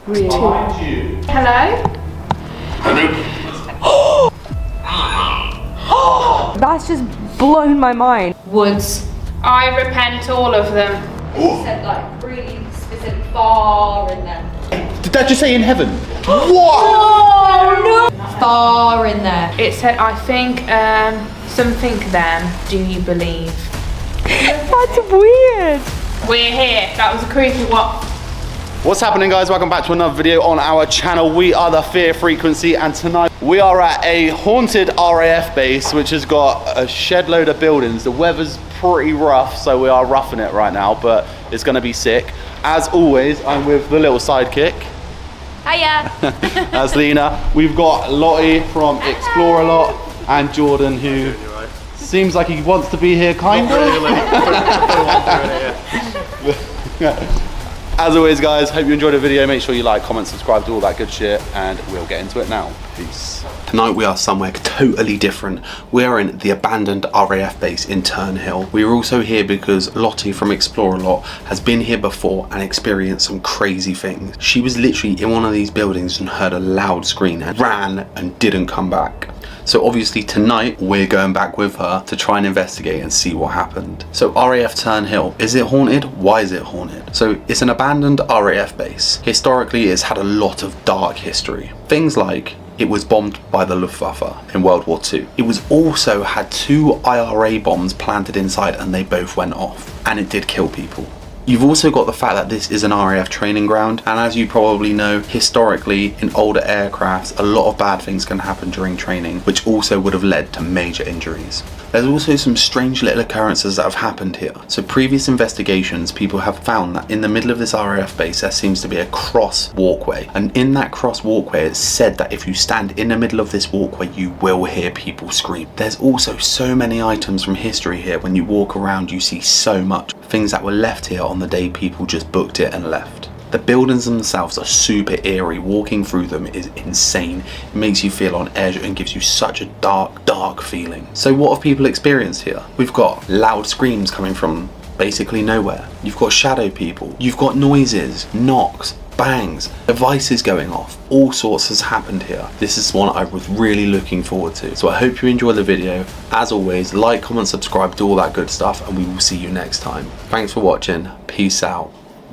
Really? Hello? That's just blown my mind. Woods. I repent all of them. It said like really specific far in there. Did that just say in heaven? What? Oh no! Far in there. It said, I think, something then, do you believe? That's weird. We're here. That was a creepy what? What's happening, guys? Welcome back to another video on our channel. We are the Fear Frequency, and tonight we are at a haunted RAF base which has got a shed load of buildings. The weather's pretty rough, so we are roughing it right now, but it's gonna be sick. As always, I'm with the little sidekick. Hiya. That's Lena. We've got Lottie from ExploreALot and Jordan, who seems like he wants to be here, kind of. As always, guys, hope you enjoyed the video. Make sure you like, comment, subscribe, do all that good shit, and we'll get into it now. Peace. Tonight we are somewhere totally different. We are in the abandoned RAF base in Turnhill. We are also here because Lottie from ExploreALot has been here before and experienced some crazy things. She was literally in one of these buildings and heard a loud scream and ran and didn't come back. So obviously tonight we're going back with her to try and investigate and see what happened. So RAF Turnhill, is it haunted? Why is it haunted? So it's an abandoned RAF base. Historically, it's had a lot of dark history. Things like it was bombed by the Luftwaffe in World War II. It was also had 2 IRA bombs planted inside and they both went off, and it did kill people. You've also got the fact that this is an RAF training ground, and as you probably know, historically in older aircrafts, a lot of bad things can happen during training, which also would have led to major injuries. There's also some strange little occurrences that have happened here. So previous investigations, people have found that in the middle of this RAF base, there seems to be a cross walkway, and in that cross walkway, it's said that if you stand in the middle of this walkway, you will hear people scream. There's also so many items from history here. When you walk around, you see so much. Things that were left here on the day people just booked it and left. The buildings themselves are super eerie. Walking through them is insane. It makes you feel on edge and gives you such a dark feeling. So what have people experienced here? We've got loud screams coming from basically nowhere. You've got shadow people. You've got noises, knocks, bangs, devices going off. All sorts has happened here. This is one I was really looking forward to. So I hope you enjoy the video. As always, like, comment, subscribe, do all that good stuff, and we will see you next time. Thanks for watching. Peace out.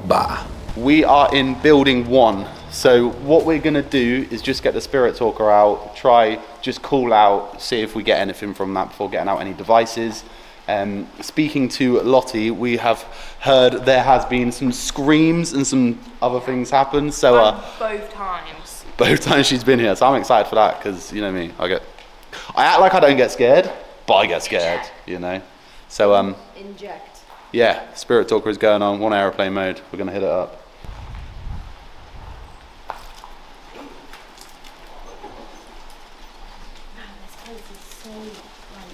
Bye. We are in building 1. So what we're gonna do is just get the spirit talker out, just call out, see if we get anything from that before getting out any devices. Speaking to Lottie, we have heard there has been some screams and some other things happen. So both times. Both times she's been here. So I'm excited for that because you know me, I act like I don't get scared, but I get scared, you know. So Inject. yeah, spirit talker is going on 1 aeroplane mode. We're gonna hit it up.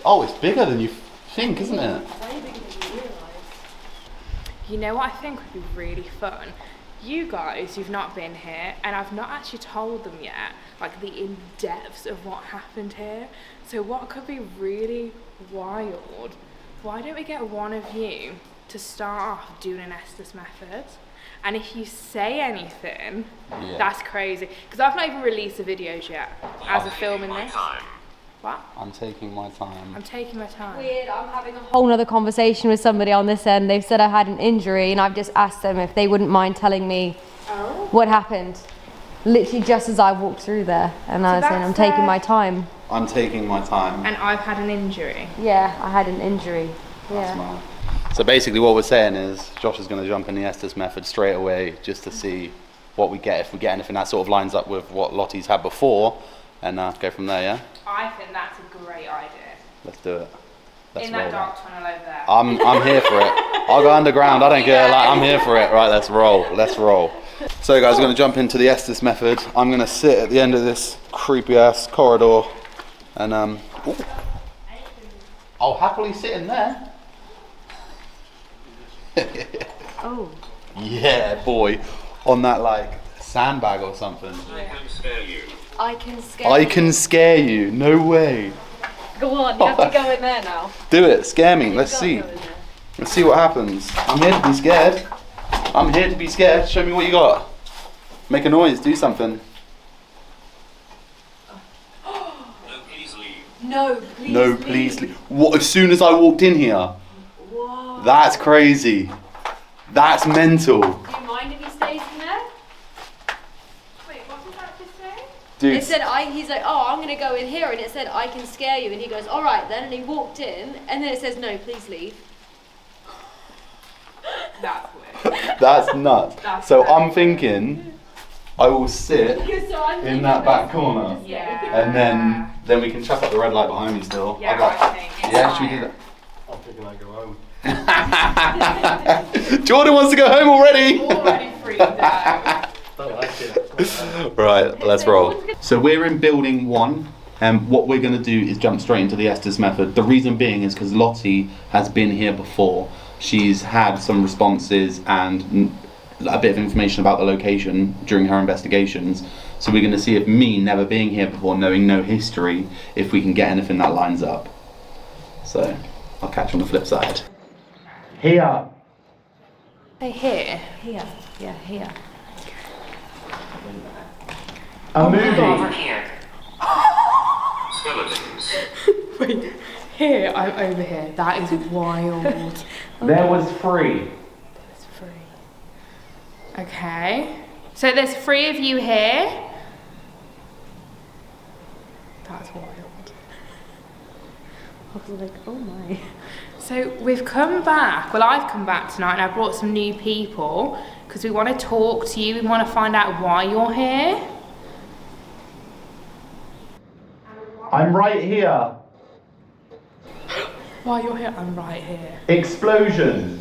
Oh, it's bigger than you think, isn't it? Way bigger than you realise. You know what I think would be really fun? You guys, you've not been here, and I've not actually told them yet, like the in-depths of what happened here. So what could be really wild? Why don't we get one of you to start off doing an Estes method? And if you say anything, that's crazy. Because I've not even released the videos yet as a film in this. What? I'm taking my time. I'm taking my time. Weird, I'm having a whole nother conversation with somebody on this end. They've said I had an injury and I've just asked them if they wouldn't mind telling me what happened. Literally just as I walked through there, and I was saying I'm taking my time. I'm taking my time. And I've had an injury. Yeah, I had an injury. Yeah. So basically what we're saying is Josh is going to jump in the Estes method straight away just to see what we get, if we get anything that sort of lines up with what Lottie's had before, and go from there, yeah? I think that's a great idea. Let's do it. Let's in that dark tunnel over there. I'm here for it. I'll go underground, I don't care, like, I'm here for it. Right, let's roll. So guys, we're going to jump into the Estes method. I'm going to sit at the end of this creepy ass corridor and I'll happily sit in there. Oh. Yeah, boy. On that like sandbag or something. I can scare you. I can scare you. No way. Go on, you have to go in there now. Do it. Scare me. Let's see. Let's see what happens. I'm here to be scared. Show me what you got. Make a noise, do something. No, please. No, please. What? As soon as I walked in here? Whoa. That's crazy. That's mental. Do you mind if he stays in there? Wait, what did that just say? Dude. It said, he's like, oh, I'm going to go in here. And it said, I can scare you. And he goes, all right then. And he walked in. And then it says, no, please leave. That's weird. That's nuts. That's So very I'm thinking I will sit in that back corner. Yeah. And then we can chuck up the red light behind me still. Yeah, I think it's Yeah, should we do fine. that? I'm thinking I go home. Jordan wants to go home already. Already freaked out. Don't like it. Right, let's roll. So we're in building 1. And what we're going to do is jump straight into the Estes method. The reason being is because Lottie has been here before. She's had some responses and a bit of information about the location during her investigations. So we're going to see if me, never being here before, knowing no history, if we can get anything that lines up. So I'll catch you on the flip side. Here. Hey, here. Here. Yeah, here. A movie. Over here. Skeletons. Wait, here, I'm over here. That is wild. There was 3. It's free. Okay. So there's 3 of you here. That's wild. I was like, oh my. So we've come back. Well, I've come back tonight and I brought some new people because we want to talk to you. We want to find out why you're here. I'm right here. Why you're here? I'm right here. Explosion.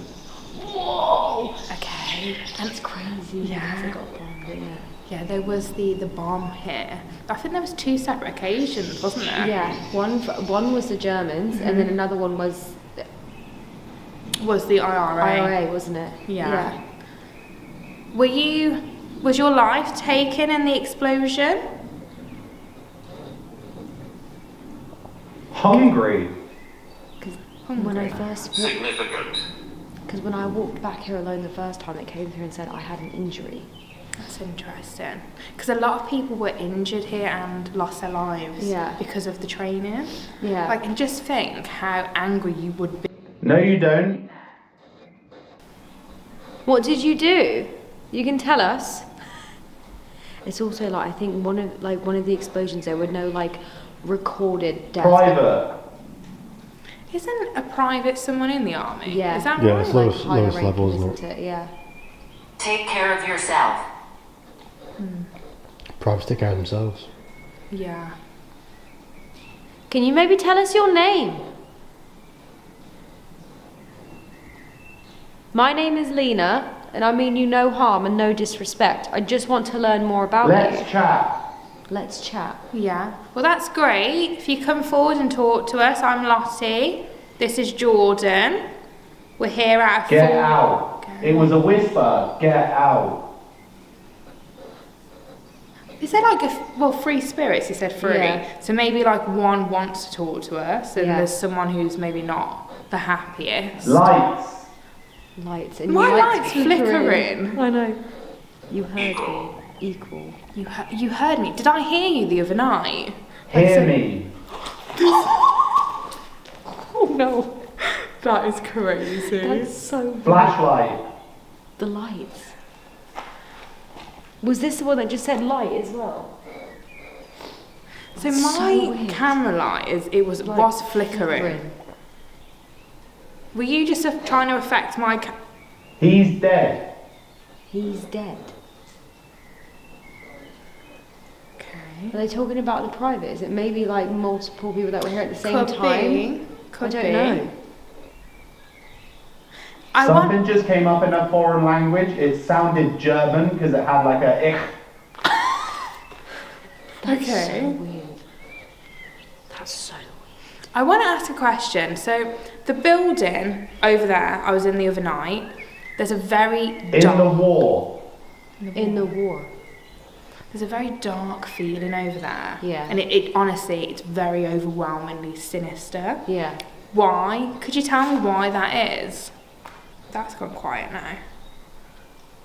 Whoa. Okay. That's crazy. Yeah. They got bombed, didn't it? Yeah, there was the bomb here. I think there was 2 separate occasions, wasn't there? Yeah. One was the Germans, and then another one was Was the IRA. IRA, wasn't it? Yeah. Was your life taken in the explosion? Hungry. Because when I first Significant. because when I walked back here alone the first time, it came through and said I had an injury. That's interesting. Because a lot of people were injured here and lost their lives Yeah. because of the training. Yeah. Like, and just think how angry you would be. No, you don't. What did you do? You can tell us. It's also like I think one of the explosions there were no like recorded deaths. Private. Isn't a private someone in the army? Yeah. Is that Yeah, right? it's Like lowest higher level, ranking, isn't it? Yeah. Take care of yourself. Privates take care of themselves. Yeah. Can you maybe tell us your name? My name is Lena, and I mean you no harm and no disrespect. I just want to learn more about you. Chat. Let's chat. Yeah. Well, that's great. If you come forward and talk to us, I'm Lottie. This is Jordan. We're here at Get 4. out. It was a whisper. Get out. Is there like free spirits? He said free. Yeah. So maybe like one wants to talk to us, and Yeah. there's someone who's maybe not the happiest. Lights. Lights and My your light's flickering. I know. You heard me. Equal. You heard me. Did I hear you the other night? Hear me. Oh no, that is crazy. That's so weird. Flashlight. The lights. Was this the one that just said light as well? So That's my so weird. camera light was flickering. Were you just trying to affect my? He's dead. He's dead. Okay. Are they talking about the private? Is it maybe like multiple people that were here at the same Could time? be. Could I be. don't know. I Something want. just came up in a foreign language. It sounded German because it had like a ich. That's Okay. so weird. That's so weird. I want to ask a question. So the building over there, I was in the other night. There's a very In the dark. war. In the war. There's a very dark feeling over there. Yeah. And it honestly, it's very overwhelmingly sinister. Yeah. Why? Could you tell me why that is? That's gone quiet now.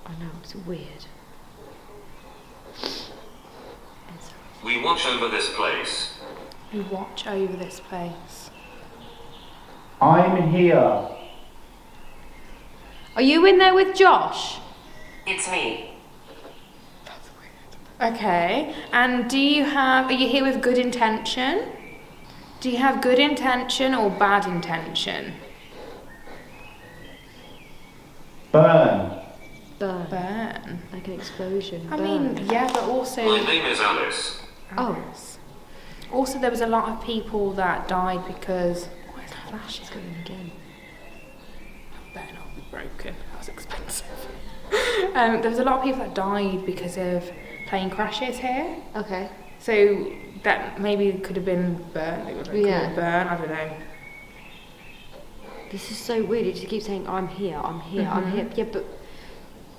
I know, it's weird. We watch over this place. We watch over this place. I'm here. Are you in there with Josh? It's me. Okay, and are you here with good intention? Do you have good intention or bad intention? Burn. Burn. Burn. Like an explosion. I Burn. mean, yeah, but also... My name is Alice. Oh. Also, there was a lot of people that died because... Why is the flash is going again? Better not be broken. That was expensive. There was a lot of people that died because of plane crashes here. Okay. So that maybe could have been burnt. It could have been burnt. I don't know. This is so weird. It just keeps saying, I'm here, I'm here, I'm here. Yeah, but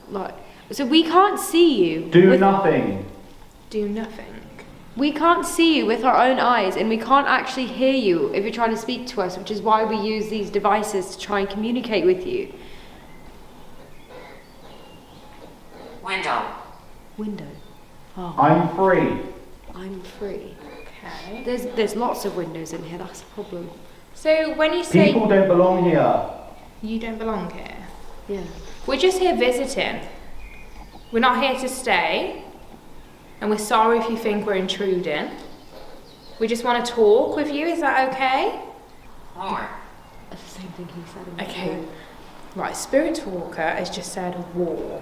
like, so we can't see you. Do nothing. Do nothing. We can't see you with our own eyes, and we can't actually hear you if you're trying to speak to us, which is why we use these devices to try and communicate with you. Window. Window. Oh, I'm free. I'm free. Okay. There's lots of windows in here. That's a problem. So when you say People don't belong here. you don't belong here, Yeah. we're just here visiting. We're not here to stay, and we're sorry if you think we're intruding. We just want to talk with you. Is that okay? War. That's the same thing he said. In the Okay. video. Right. Spirit Walker has just said war.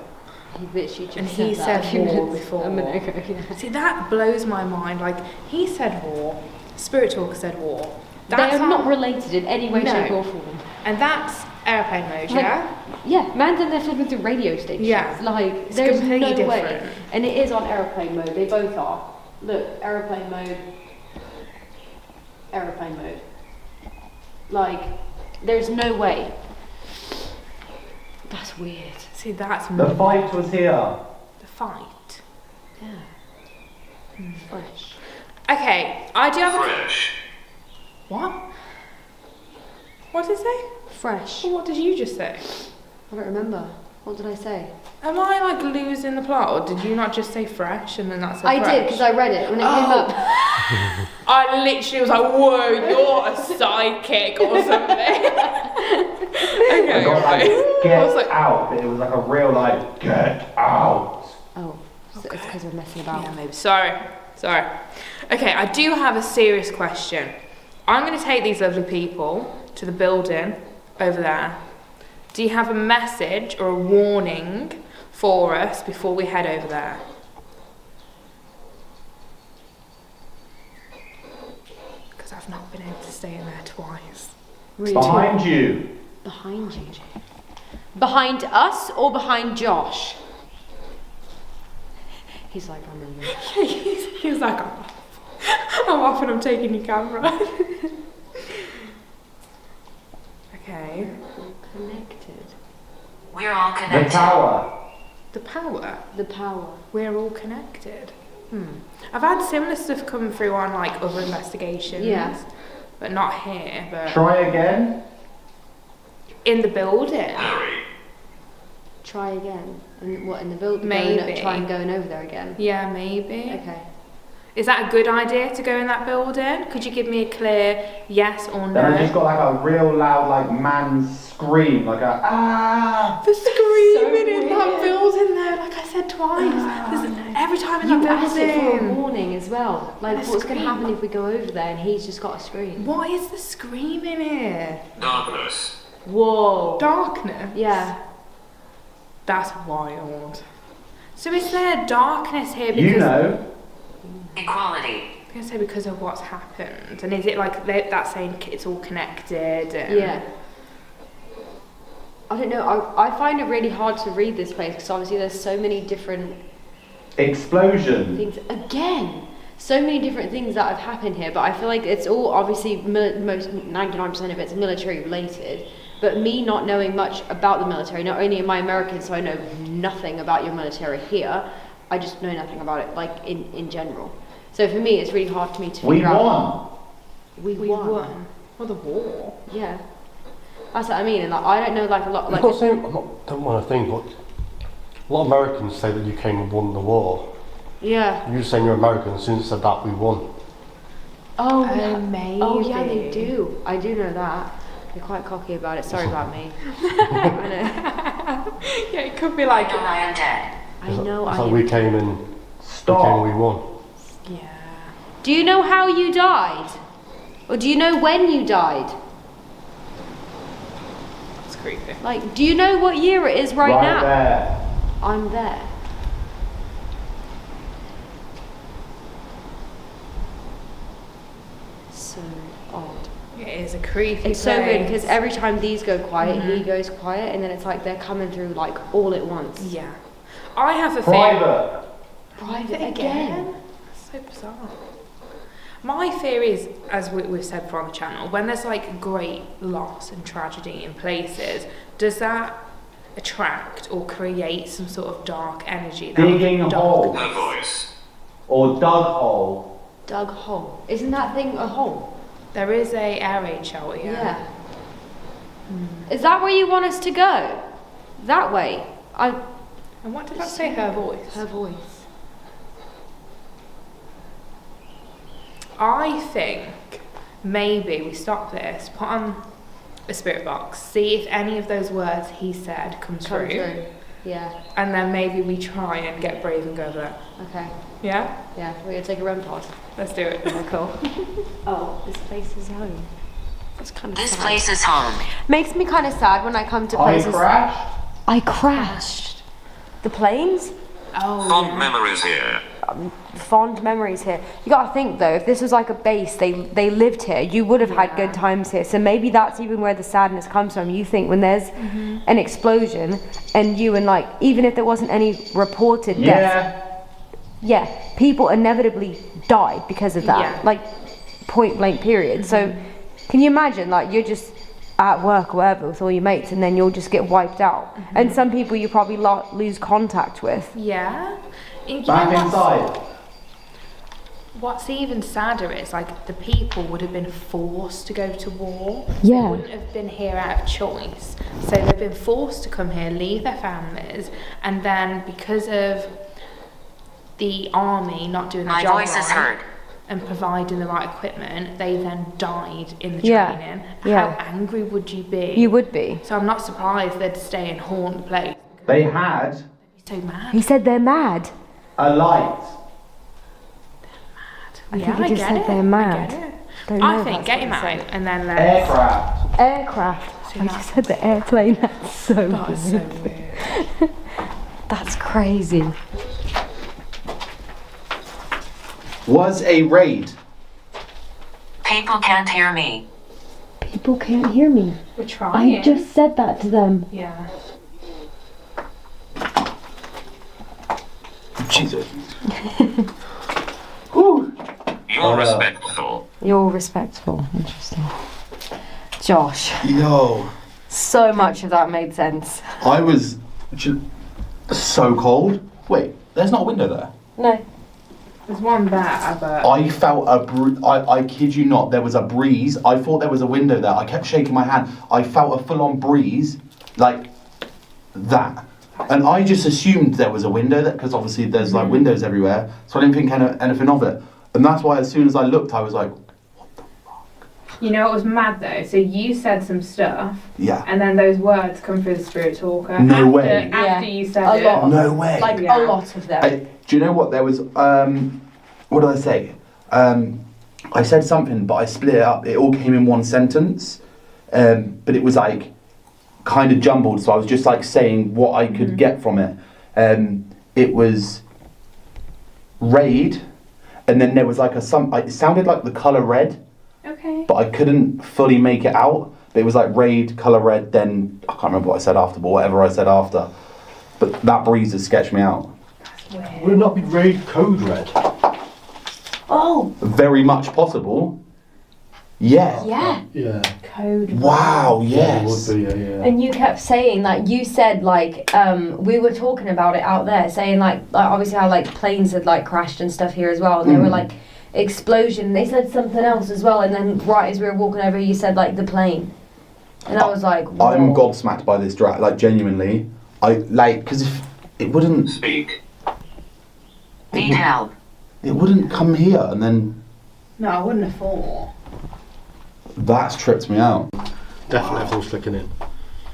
He literally just And said he that said a few war minutes- before. A minute ago, yeah. See, that blows my mind. Like, he said war, Spirit Talker said war. They That's are how- not related in any way, No. shape or form. And that's airplane mode, Like, yeah? Yeah, man's in there flipping through radio stations. Yeah. Like, It's there's completely no way. different. And it is on aeroplane mode. They both are. Look, aeroplane mode. Aeroplane mode. Like, there's no way. That's weird. See, that's The fight was here. the fight. Yeah. Fresh. Okay, I do have a... Fresh. What? What did it say? Fresh. Well, what did you just say? I don't remember. What did I say? Am I, like, losing the plot, or did you not just say fresh and then that's I did, because I read it when it came Oh. up. I literally was like, whoa, you're a sidekick or something. I Okay, got like, right. get I was like, out. It was like a real like, get out. Oh, so it's because we're messing about. yeah, maybe. Sorry. Okay, I do have a serious question. I'm going to take these lovely people to the building over there. Do you have a message or a warning for us before we head over there? Because I've not been able to stay in there twice. Really? Behind you. Behind you. Behind us or behind Josh? He's like, I'm in there. He was like, I'm off and I'm taking your camera. Okay. Connected. We're all The connected. tower. The power. The power. We're all connected. I've had similar stuff come through on like other investigations. Yeah. But not here, but Try again. in the building. Harry. Try again. And what, in the building? Maybe. Try and going over there again. Yeah, maybe. Okay. Is that a good idea to go in that building? Could you give me a clear yes or Then I just no? got like a real loud like man scream, like a ah. The screaming So in that weird. building though, like I said twice. Every time in You that asked it for a building. warning as well. Like, And a what's going to scream. happen if we go over there and he's just got a scream? What is the screaming here? Darkness. Whoa. Darkness? Yeah. That's wild. So is there darkness here because You know. Equality. I was gonna say because of what's happened, and is it like that's saying it's all connected? And Yeah. I don't know. I find it really hard to read this place because obviously there's so many different Explosion. things. Again, so many different things that have happened here, but I feel like it's all obviously most 99% of it's military related. But me not knowing much about the military, not only am I American, so I know nothing about your military here, I just know nothing about it, like in general. So for me, it's really hard for me to We figure out. won. We we won. Well, the war. Yeah. That's what I mean, and like, I don't know like a lot I'm like. not saying, don't want to think, but a lot of Americans say that you came and won the war. Yeah. You were saying you're American, as soon as said that, we won. Oh, maybe. Oh, yeah, they do. I do know that. They're quite cocky about it. Sorry about me. Yeah, it could be like. And I am dead. I know. It's like we came and we won. Yeah. Do you know how you died? Or do you know when you died? It's creepy. Like, do you know what year it is right now? there. I'm there. So odd. It is a creepy It's so weird place. because every time these go quiet, he goes quiet, and then it's like they're coming through like all at once. Yeah. I have a theory. Private. Private again. That's so bizarre. My theory is, as we've said before on the channel, when there's like great loss and tragedy in places, does that attract or create some sort of dark energy? Digging a hole. Her voice. Or dug hole. Dug hole. Isn't that thing a hole? There is a air raid shelter here. Yeah. Is that where you want us to go? That way. And what did that say? Her voice. Her voice. I think maybe we stop this, put on a spirit box, see if any of those words he said come true. Yeah. And then maybe we try and get brave and go there. Okay. Yeah? Yeah. We're gonna take a REM pod. Let's do it. Yeah, cool. Oh, this place is home. That's kind of This sad. place is home. Makes me kind of sad when I come to I places. crashed. I crashed. The planes? Oh, Fond yeah. memories here. Fond memories here. You gotta think though, if this was like a base, they lived here, you would have had good times here. So maybe that's even where the sadness comes from. You think when there's an explosion and you and like, even if there wasn't any reported deaths, yeah, people inevitably died because of that. Yeah. Like point blank period. So can you imagine like you're just at work or whatever with all your mates and then you'll just get wiped out. And some people you probably lose contact with. Yeah. You know Back inside. what's even sadder is like the people would have been forced to go to war. Yeah. They wouldn't have been here out of choice. So they've been forced to come here, leave their families, and then because of the army not doing the My job voice is right heard. and providing the right equipment, they then died in the Yeah. training. Yeah. How angry would you be? You would be. So I'm not surprised they'd stay and haunt the place. They had So mad. He said they're mad. a light. I think he just said they're mad. Don't know I if think that's get what him he out said. and then let's. Aircraft. Aircraft. I just said the airplane. That's so That is so weird. weird. That's crazy. Was a raid. People can't hear me. People can't hear me. We're trying. I just said that to them. Yeah. Jesus. Whew. You're respectful. You're respectful. Interesting. Josh, Yo. so much of that made sense. I was so cold. Wait, there's not a window there. No. There's one there, but I felt I kid you not, there was a breeze. I thought there was a window there. I kept shaking my hand. I felt a full-on breeze, like that. And I just assumed there was a window there, because obviously there's like windows everywhere. So I didn't think anything of it. And that's why as soon as I looked, I was like, you know what was mad though? So you said some stuff, yeah. and then those words come through the spirit talker. No way. After you said A it. lot. No way. Like Yeah. a lot of them. Do you know what? There was, what did I say? I said something, but I split it up. It all came in one sentence. But it was like kind of jumbled. So I was just like saying what I could get from it. It was raid. And then there was like it sounded like the colour red. Okay. But I couldn't fully make it out. But it was like raid, colour red, then I can't remember what I said after, but whatever I said after. But that breeze has sketched me out. Would it not be raid code red? Oh, Very much possible. Yeah. yeah. Yeah. Code. Wow, It yes. would be, yeah. And you kept saying, like, you said, like, we were talking about it out there, saying, like obviously how, like, planes had, like, crashed and stuff here as well, and they were, like, explosion. They said something else as well, and then right as we were walking over, you said, like, the plane. And I was like, whoa. I'm gobsmacked by this like, genuinely. Because if it wouldn't... Speak. It Need help. It wouldn't come here, and then No, I wouldn't have thought. that's tripped me out. Definitely everything's clicking in.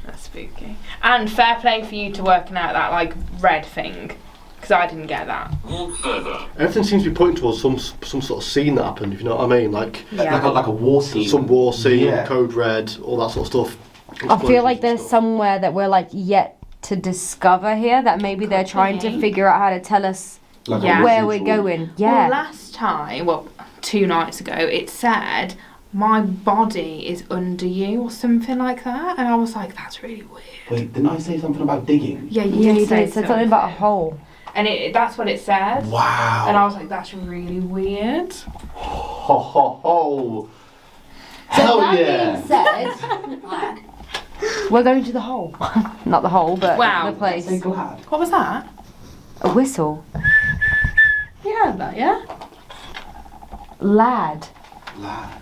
That's spooky. And fair play for you to working out that like red thing, because I didn't get that. Walk further. Everything seems to be pointing towards some sort of scene that happened, if you know what I mean. Like Yeah. Like a war scene. some war scene, Yeah. code red, all that sort of stuff. I feel like Explosions there's and stuff. somewhere that we're like yet to discover here, that maybe they're trying to figure out how to tell us Like a Yeah. where war we're scene. going. Well, Yeah. last time, well, 2 nights ago, it said my body is under you or something like that, and I was like, that's really weird. Wait, didn't I say something about digging? Yeah, Yeah, did you say did. Said something about a hole. and that's what it said. Wow. And I was like, that's really weird. Ho ho ho. Hell that yeah. being said, we're going to the hole. Not the hole, but Wow. the place. Say glad. What was that? A whistle. You heard that, yeah? Lad. Lad.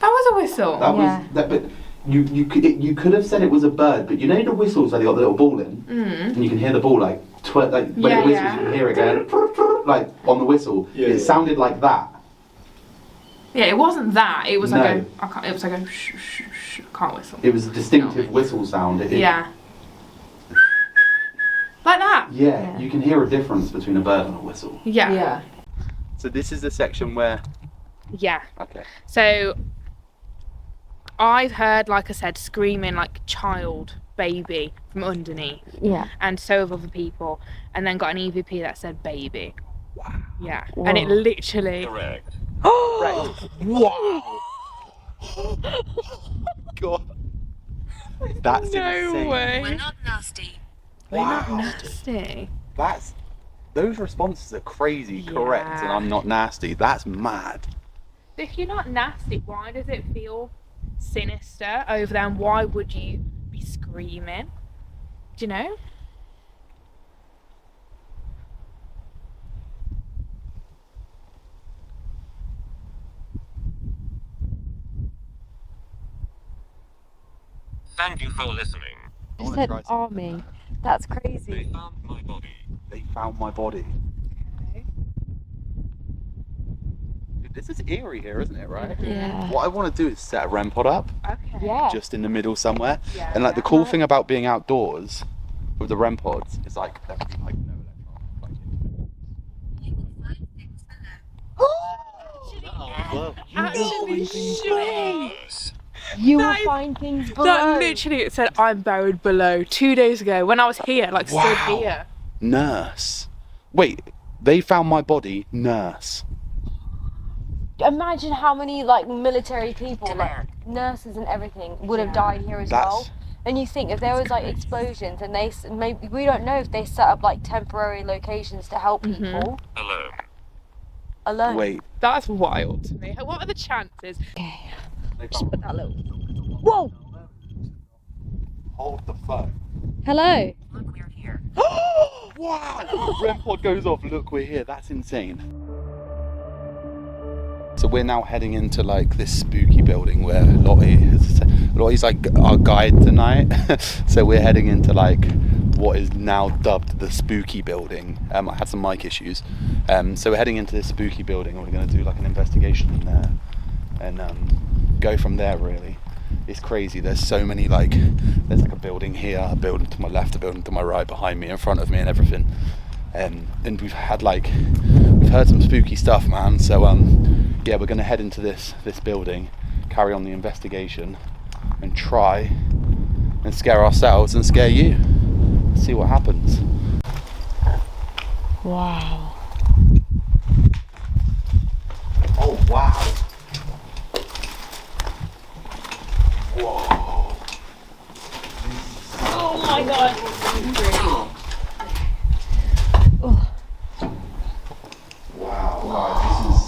That was a whistle. That Yeah. was that, but you could have said it was a bird, but you know the whistles where they got the little ball in, and you can hear the ball like when Yeah, it whistles, yeah. you can hear it going like on the whistle. Yeah, It yeah. sounded like that. Yeah, it wasn't that. It was No. like it was like a shh, shh, shh. I can't whistle. It was a distinctive whistle sound. Yeah. Like that. Yeah, you can hear a difference between a bird and a whistle. Yeah. So this is the section where. Yeah. Okay. So I've heard, like I said, screaming like child, baby from underneath, Yeah. and so have other people, and then got an EVP that said baby. Wow. Yeah. And it literally. Correct. Wow. God. That's No insane. way. not nasty. We're not Wow. nasty. Those responses are crazy, correct, and Yeah. I'm not nasty. That's mad. If you're not nasty, why does it feel sinister over there? And why would you be screaming? Do you know? Thank you for listening. I You wanna said try something. army. That's They crazy. found my body. They found my body. Dude, this is eerie here, isn't it, right? Yeah. What I want to do is set a REM pod up Okay. Yeah. just in the middle somewhere. Yeah. And like the cool thing about being outdoors with the REM pods is like there'll be like no Actually, shit. You will That is- find things below. That literally it said I'm buried below 2 days ago when I was here, like stood Wow. here. Nurse. Wait, they found my body, nurse. Imagine how many like military people, like nurses and everything, would have died here as well. That's And you think if there was like explosions and maybe we don't know if they set up like temporary locations to help people Hello. alone. wait. That's wild to me. What are the chances? Okay. They Just found put that little. Whoa. hold the phone. Hello. Look, we're here. Wow! REM pod goes off. Look, we're here. That's insane. So we're now heading into like this spooky building where Lottie's like our guide tonight. So we're heading into like what is now dubbed the spooky building. I had some mic issues. So we're heading into this spooky building and we're going to do like an investigation in there and go from there really. It's crazy. There's so many like, there's like a building here, a building to my left, a building to my right, behind me, in front of me and everything. And we've heard some spooky stuff, man. So yeah, we're gonna head into this building, carry on the investigation and try and scare ourselves and scare you. See what happens. Wow. Oh wow. Whoa. Oh my god. Wow, guys, this is.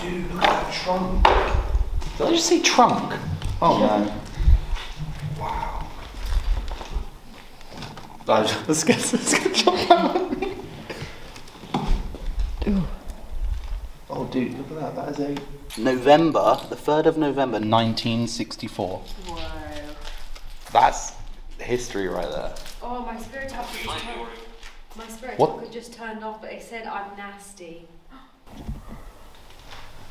Dude, look at that trunk. Did I just say trunk? Oh no. Wow. Let's get jump out of me. Oh dude, look at that. That is a November, the 3rd of November 1964. Whoa. That's history right there. Oh, my spirit up is My spirit What? talker just turned off, but it said I'm nasty.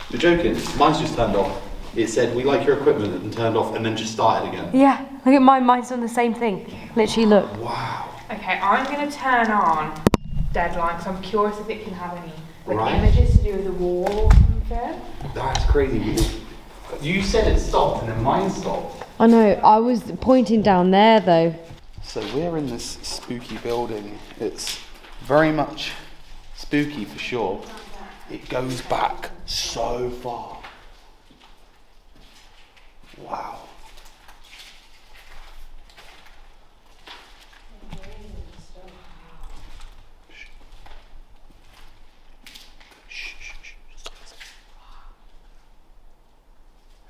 You're joking? Mine's just turned off. It said we like your equipment and turned off and then just started again. Yeah, look at mine. Mine's on the same thing. Literally, look. Wow. Okay, I'm going to turn on Deadline because I'm curious if it can have any Right. images to do with the wall or something. That's crazy. You said it stopped and then mine stopped. I know. I was pointing down there though. So we're in this spooky building. It's very much spooky for sure. It goes back so far. Wow.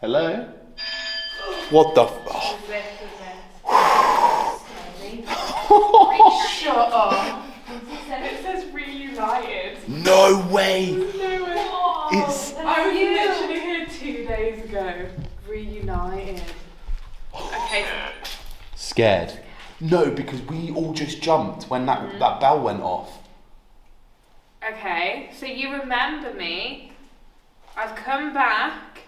Hello? What the Shut up. It says reunited. No way! No way. It's I was literally here 2 days ago. Reunited. Okay. scared. No, because we all just jumped when that bell went off. Okay, so you remember me. I've come back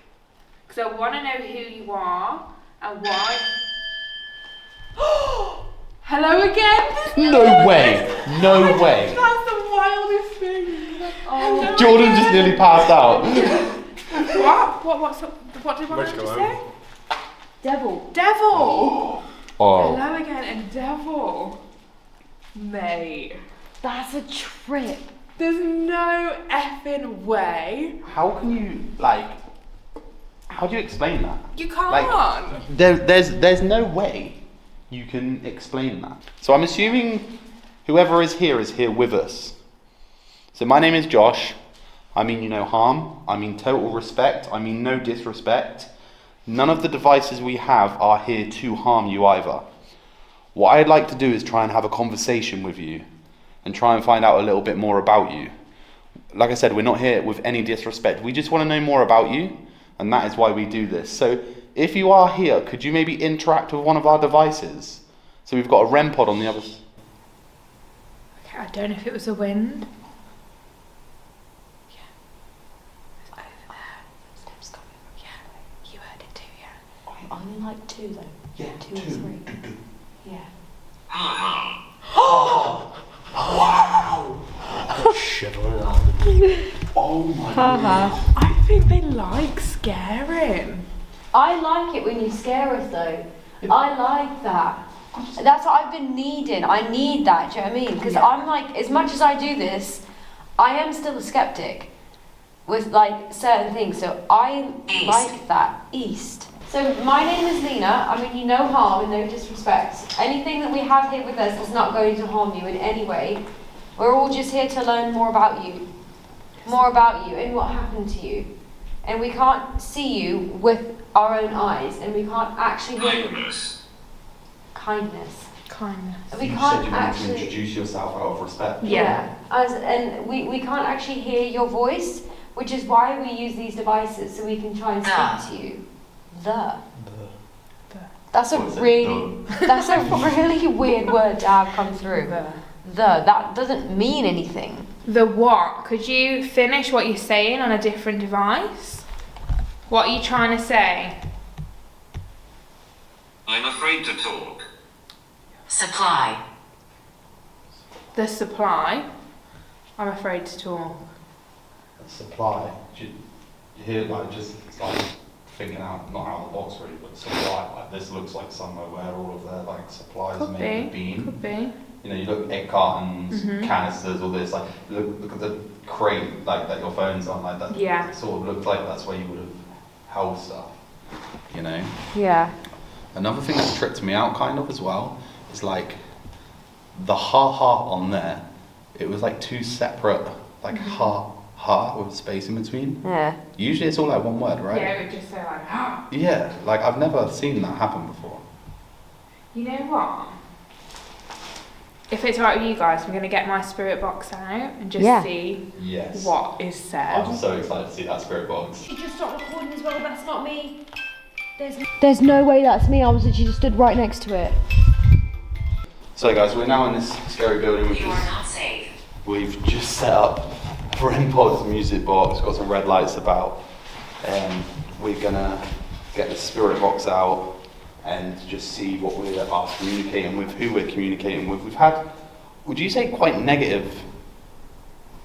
because I want to know who you are and why. Hello again? No way! No way! That's the wildest thing. Oh. Jordan just nearly passed out. What did I just say? Devil. Devil. Oh. Hello again and devil. Mate. That's a trip. There's no effing way. How can you, like, how do you explain that? You can't. Like, there's no way you can explain that. So I'm assuming whoever is here with us. So my name is Josh. I mean you no harm. I mean total respect. I mean no disrespect. None of the devices we have are here to harm you either. What I'd like to do is try and have a conversation with you and try and find out a little bit more about you. Like I said, we're not here with any disrespect. We just want to know more about you, and that is why we do this. So if you are here, could you maybe interact with one of our devices? So we've got a REM pod on the other side. Okay, I don't know if it was the wind. Only like 2 though. Yeah, 2 or 3. Yeah. Shivering laughing. Oh my god. I think they like scaring. I like it when you scare us though. I like that. That's what I've been needing. I need that, do you know what I mean? Because I'm like, as much as I do this, I am still a skeptic with like certain things. So I like that. East. So my name is Lena. I mean you no harm and no disrespect. Anything that we have here with us is not going to harm you in any way. We're all just here to learn more about you. More about you and what happened to you. And we can't see you with our own eyes, and we can't actually hear kindness. We You can't said you wanted to actually introduce yourself out of respect. and we can't actually hear your voice, which is why we use these devices so we can try and speak to you. That's a What is it? really that's a really weird word to have come through. That doesn't mean anything. The what? Could you finish what you're saying on a different device? What are you trying to say? I'm afraid to talk. Supply. The supply. I'm afraid to talk. Supply. Do you hear like just like thinking out, not out of the box really, but supply. Like this looks like somewhere where all of their like supplies Could made of be. bean. Could be. You know, you look at egg cartons, canisters, all this. Like look at the crate like that your phone's on. Like that. Yeah. It sort of looked like that's where you would have held stuff. You know. Yeah. Another thing that tripped me out kind of as well is like the ha on there. It was like 2 separate like ha with a space in between. Yeah. Usually it's all like one word, right? Yeah, it would just say like, ah. Yeah, like I've never seen that happen before. You know what? If it's alright with you guys, I'm going to get my spirit box out and just see Yes. what is said. I'm so excited to see that spirit box. You just stopped recording as well. That's not me. There's no way that's me. I was literally just stood right next to it. So guys, we're now in this scary building which You is are not safe. We've just set up Brentpod's music box, got some red lights about. We're gonna get the spirit box out and just see what we are communicating with, who we're communicating with. We've had, would you say, quite negative,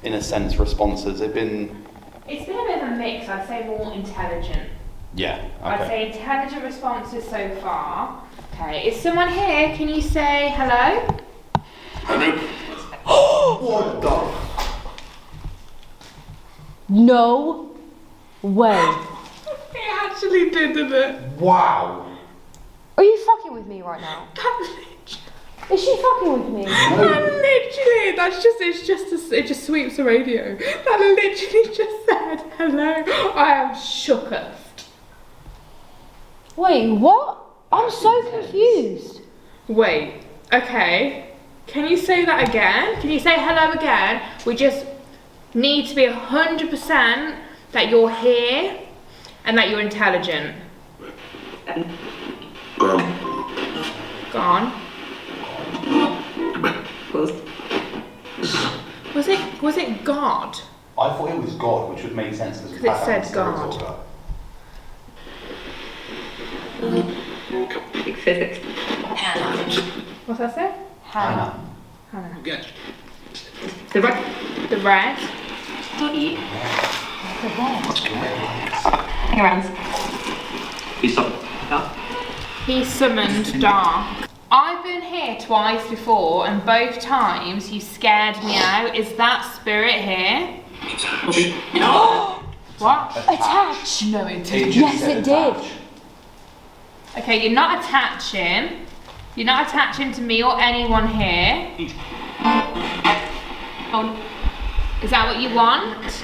in a sense, responses? They've been... It's been a bit of a mix. I'd say more intelligent. Yeah, okay. I'd say intelligent responses so far. Okay, is someone here? Can you say hello? What the? No way. It actually did, didn't it? Wow. Are you fucking with me right now? Is she fucking with me? It just sweeps the radio. That literally just said hello. I am shooketh. Wait, what? I'm so confused. Wait, okay. Can you say that again? Can you say hello again? We just need to be 100% that you're here and that you're intelligent. Gone. Was it God? I thought it was God, which would make sense because it said God. Hannah. What's that say? Hannah. Hannah. Good. The red. Lottie. Hang around. He summoned dark. I've been here twice before and both times you scared me out. Is that spirit here? What? Attach. No, it didn't. Yes, it did. Okay, you're not attaching. You're not attaching to me or anyone here. Is that what you want?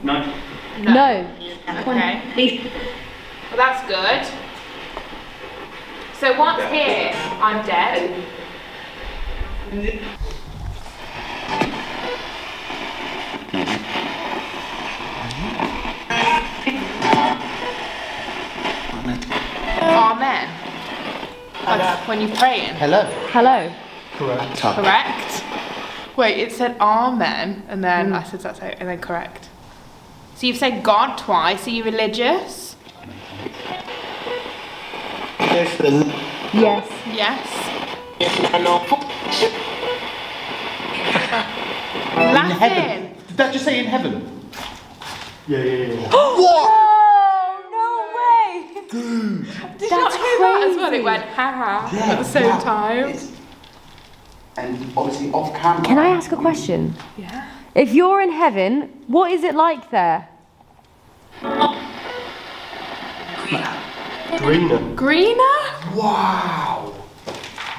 No. No. Okay. Well, that's good. So what's here? I'm dead. Amen. Like when you're praying. Hello. Correct. Wait, it said amen, and then I said that's it, and then correct. So you've said God twice. Are you religious? Yes. Yes. Laughing. Did that just say in heaven? Yeah. Oh, no way. Did you not That's hear that as well? crazy. It went ha at the same time. And obviously off camera. Can I ask a question? Yeah. If you're in heaven, what is it like there? Greener? Wow.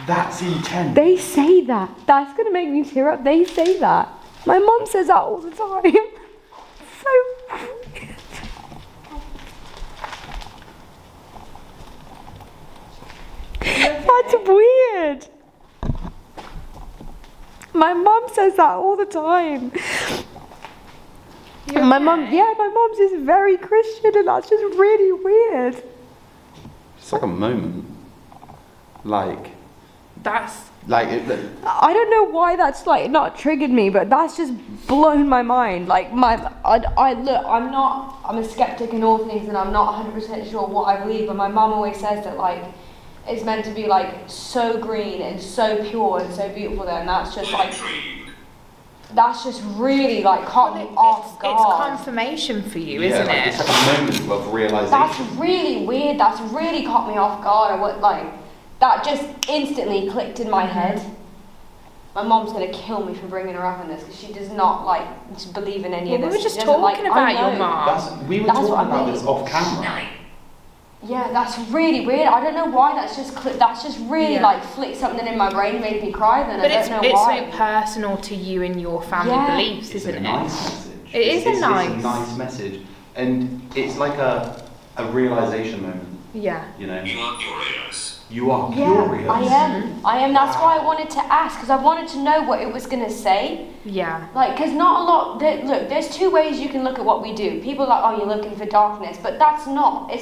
That's intense. They say that. That's gonna make me tear up. They say that. My mum says that all the time. So weird. That's weird. My mum says that all the time. My mum's just very Christian, and that's just really weird. It's like a moment. That's I don't know why that's like not triggered me, but that's just blown my mind. Like I'm a skeptic in all things, and I'm not 100% sure what I believe. But my mum always says that like it's meant to be like so green and so pure and so beautiful there, and that's just really like caught me off guard. It's confirmation for you, isn't it? It's like a moment of realization. That's really weird. That's really caught me off guard. That just instantly clicked in my head. My mom's gonna kill me for bringing her up in this because she does not believe in any of this. We were just She doesn't talking about your mom. We were talking about this off camera. Yeah, that's really weird. I don't know why. That's just really flicked something in my brain, made me cry. Then But I don't know it's why. so personal to you and your family beliefs, It's isn't a nice message. It is It's nice. a nice message, and it's like a realization moment. Yeah. You know. You are curious. You are Yeah, curious. I am. That's why I wanted to ask, because I wanted to know what it was gonna say. Yeah. Because not a lot. Look, there's two ways you can look at what we do. People are like, oh, you're looking for darkness, but it's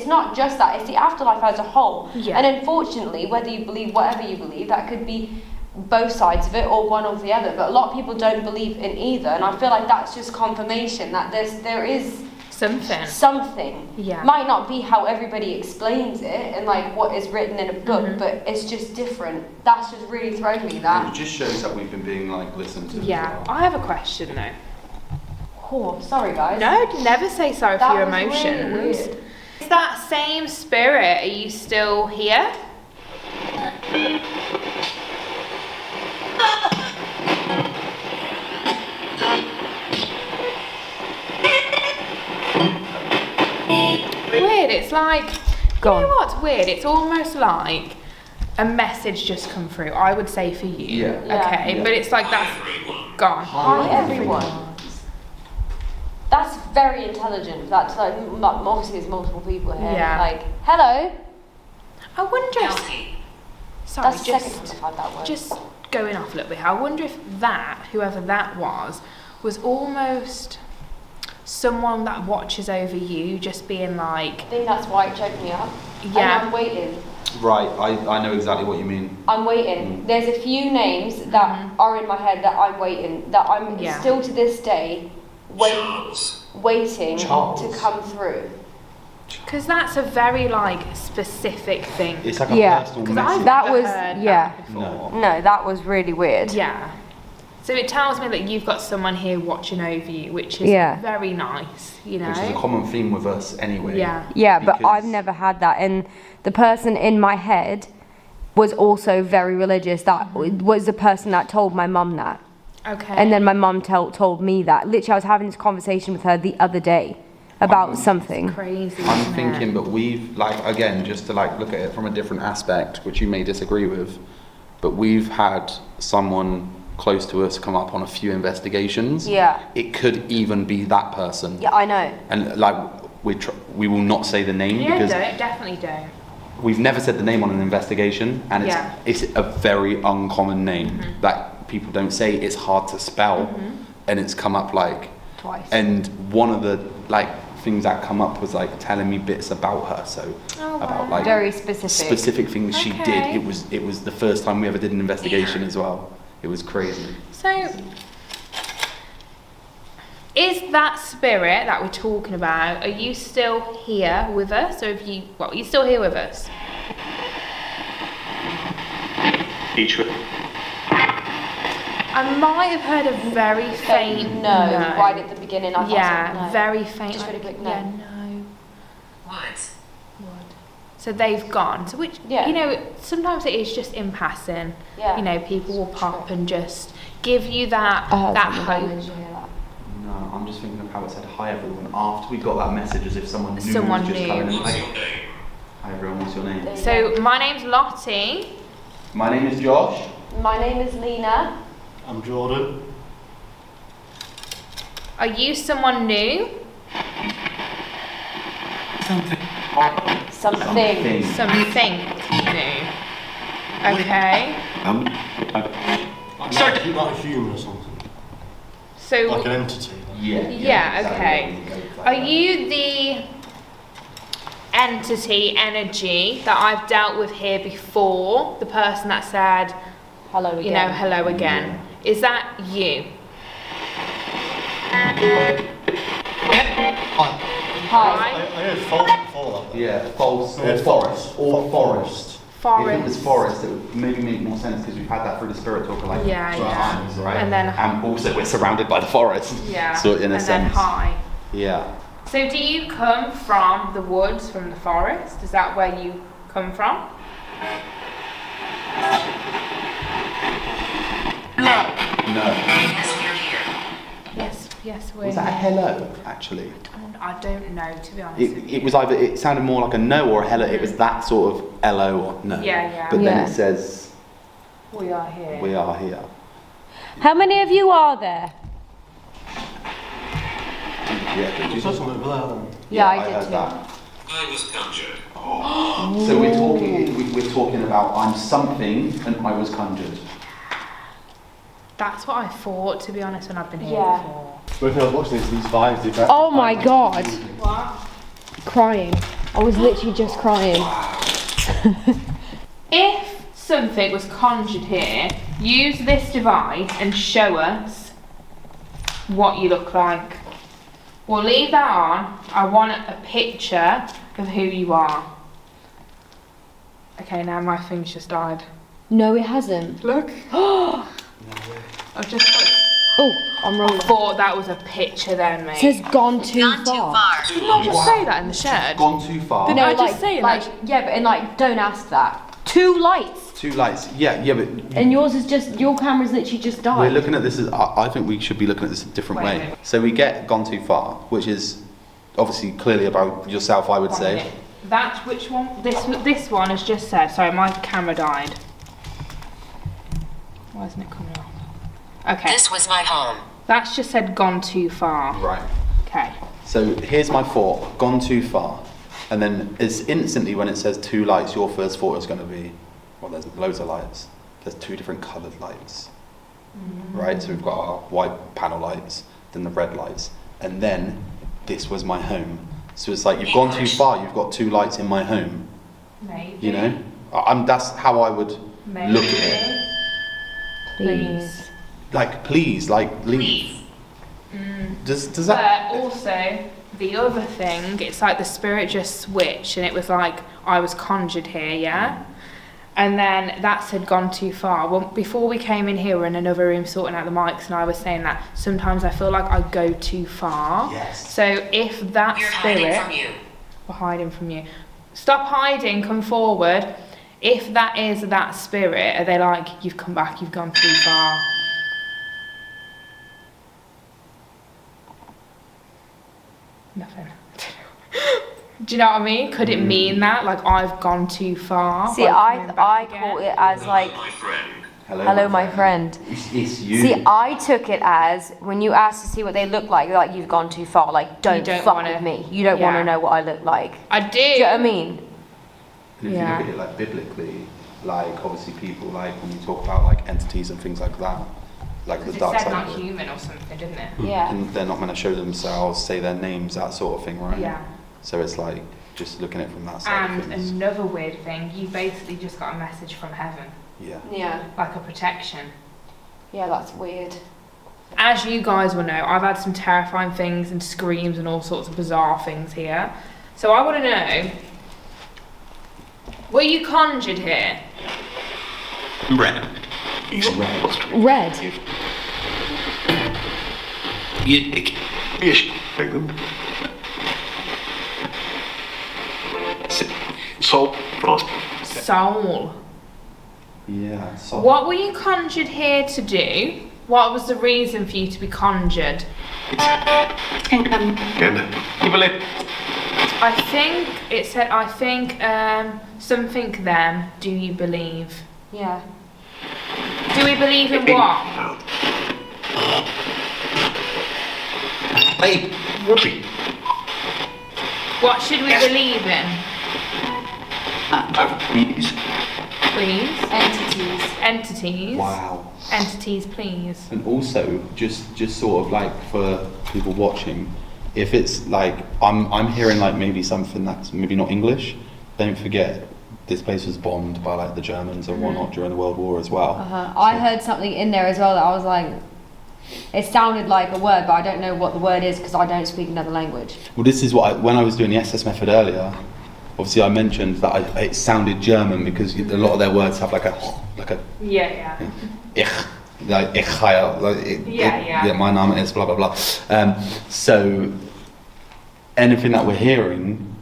not just that. It's the afterlife as a whole. Yeah. And unfortunately, whether you believe whatever you believe, that could be both sides of it or one or the other, but a lot of people don't believe in either, and I feel like that's just confirmation that there is something. Yeah. Might not be how everybody explains it and like what is written in a book, but it's just different. That's just really thrown me, that. It just shows that we've been being like listened to. Yeah. I have a question though. Oh, sorry guys. No, never say sorry That for your was really emotions. weird. Is that same spirit, are you still here? Weird, it's like, you know what's weird? It's almost like a message just come through, I would say for you. Yeah. Okay, Yeah. but it's like that's gone. Hi everyone. That's very intelligent. That's like, obviously there's multiple people here. Yeah. Like, hello. I wonder if, Lottie. That's the sorry, second time I've had that word. just going off a little bit here. I wonder if that, whoever that was almost someone that watches over you, just being like, I think that's why it choked me up. Yeah. And I'm waiting. Right, I know exactly what you mean. I'm waiting. There's a few names that are in my head that I'm waiting, that I'm Yeah. still to this day waiting Charles. to come through. because that's a very like specific thing. It's like a Yeah. personal Because message. I've That never was- heard yeah. that before. No, that was really weird. Yeah. So it tells me that you've got someone here watching over you, which is Yeah. very nice, you know. Which is a common theme with us anyway. Yeah. Yeah, but Because- I've never had that. And the person in my head was also very religious. That was the person that told my mum that. Okay. And then my mum told me that. Literally, I was having this conversation with her the other day about something. Crazy. I'm isn't thinking, it? but we've, like, again, just to like look at it from a different aspect, which you may disagree with, but we've had someone close to us come up on a few investigations. Yeah. It could even be that person. Yeah, I know. And like, we will not say the name Yeah, because definitely don't. we've never said the name on an investigation, and Yeah. it's a very uncommon name that people don't say. It's hard to spell, and it's come up like Twice. And one of the like things that come up was like telling me bits about her, so Oh, about wow. like Very specific. things she Okay. did. It was the first time we ever did an investigation as well. It was crazy. So, is that spirit that we're talking about, are you still here with us? Or have you, well, are you still here with us? I might have heard a very faint no, right at the beginning. I thought Yeah, so, no. very faint. Just really quick, no. Yeah, no. What? So they've gone. So which, Yeah. you know, sometimes it is just in passing. Yeah. You know, people will pop and just give you that I heard that something about hope. it, did you hear that? No, I'm just thinking of how it said hi everyone after we got that message, as if someone knew Someone was just knew. coming in. What's Like, your name? hi everyone, what's your name? So my name's Lottie. My name is Josh. My name is Lena. I'm Jordan. Are you someone new? Something. Something new. Okay. Like, not a human or something. So Like an entity. yeah, exactly okay. what you go for. Are you the entity, energy that I've dealt with here before? The person that said, Hello again. you know, hello again. Is that you? Hi. I heard false before that. Yeah, false Yeah, or forest. Or forest. Forest. If it was forest, it would maybe make more sense because we've had that through the spirit talk, like Yeah, sort of yeah. times, right? And then- also we're surrounded by the forest. Yeah. So in a and sense. then hi. Yeah. So do you come from the woods, from the forest? Is that where you come from? No. Yes, we're here. Yes, we're Was that a here. hello? Actually, I don't know, to be honest with you. it was either it sounded more like a no or a hello. It was that sort of hello or no. Yeah, yeah. But Yeah. then it says We are here. we are here. How many of you are there? Yeah. Did You you? said something about that. Yeah, I did heard too. that. I was conjured. So we're talking about I'm something and I was conjured. That's what I thought, to be honest, when I've been here Yeah. before. When I was watching these vibes, they Oh my god. What? Crying. I was literally just crying. If something was conjured here, use this device and show us what you look like. We'll leave that on. I want a picture of who you are. Okay, now my thing's just died. No, it hasn't. Look. I've just got... Oh, I'm rolling. I thought that was a picture then, mate. It says gone too far. Did not just say that in the shed? Gone too far. Didn't I just say that? Yeah, but and like, don't ask that. 2 lights. 2 lights. Yeah, but And yours is just, your camera's literally just died. we're looking at this as, I think we should be looking at this a different Wait a way. minute. So we get gone too far, which is obviously clearly about yourself, I would One say. minute. That's which one? This one has just said. Sorry, my camera died. Why isn't it coming up? Okay. This was my home. That's just said gone too far. Right. Okay. So here's my thought, gone too far. And then it's instantly when it says 2 lights, your first thought is going to be, well, there's loads of lights. There's 2 different coloured lights. Right? So we've got our white panel lights, then the red lights. And then this was my home. So it's like, you've gone too far, you've got 2 lights in my home. Maybe. You know? That's how I would Maybe. look at it. Please. Like, please, like, leave. Does that... But also, the other thing, it's like the spirit just switched and it was like, I was conjured here, yeah? And then that said gone too far. Well, before we came in here, we were in another room sorting out the mics and I was saying that sometimes I feel like I go too far. Yes. So if that We're spirit... hiding from you. We're hiding from you. Stop hiding, come forward. If that is that spirit, are they like, you've come back, you've gone too far? Nothing. Do you know what I mean? Could it mean that? Like, I've gone too far? See, by coming I back again? caught it as like, My friend. hello, my friend. It's you. See, I took it as when you asked to see what they look like you've gone too far. Like, don't don't fuck wanna- with me. You don't want yeah. to know what I look like. I do. Do you know what I mean? And if Yeah. you look at it like biblically, like obviously people like when you talk about like entities and things like that, like the It dark said side not of it, human or something, didn't it? Yeah. and they're not going to show themselves, say their names, that sort of thing, right? Yeah. So it's like just looking at it from that side of And things. another weird thing, you basically just got a message from heaven, Yeah. Yeah. like a protection. Yeah, that's weird. As you guys will know, I've had some terrifying things and screams and all sorts of bizarre things here. So I want to know, were you conjured here? Red. Soul. Soul. Yeah. So What were you conjured here to do? What was the reason for you to be conjured? I think it said, something them, do you believe? Yeah. Do we believe in what? What should we believe in? Please? Entities. Entities? wow. Entities, please. And also, just sort of like for people watching, if it's like I'm hearing like maybe something that's maybe not English, don't forget this place was bombed by like the Germans and whatnot during the World War as well. I heard something in there as well that I was like, it sounded like a word, but I don't know what the word is because I don't speak another language. Well, this is what when I was doing the SS method earlier. Obviously, I mentioned that it sounded German because a lot of their words have like a Yeah. ich, like ich heil, like Yeah. my name is blah blah blah. So anything that we're hearing,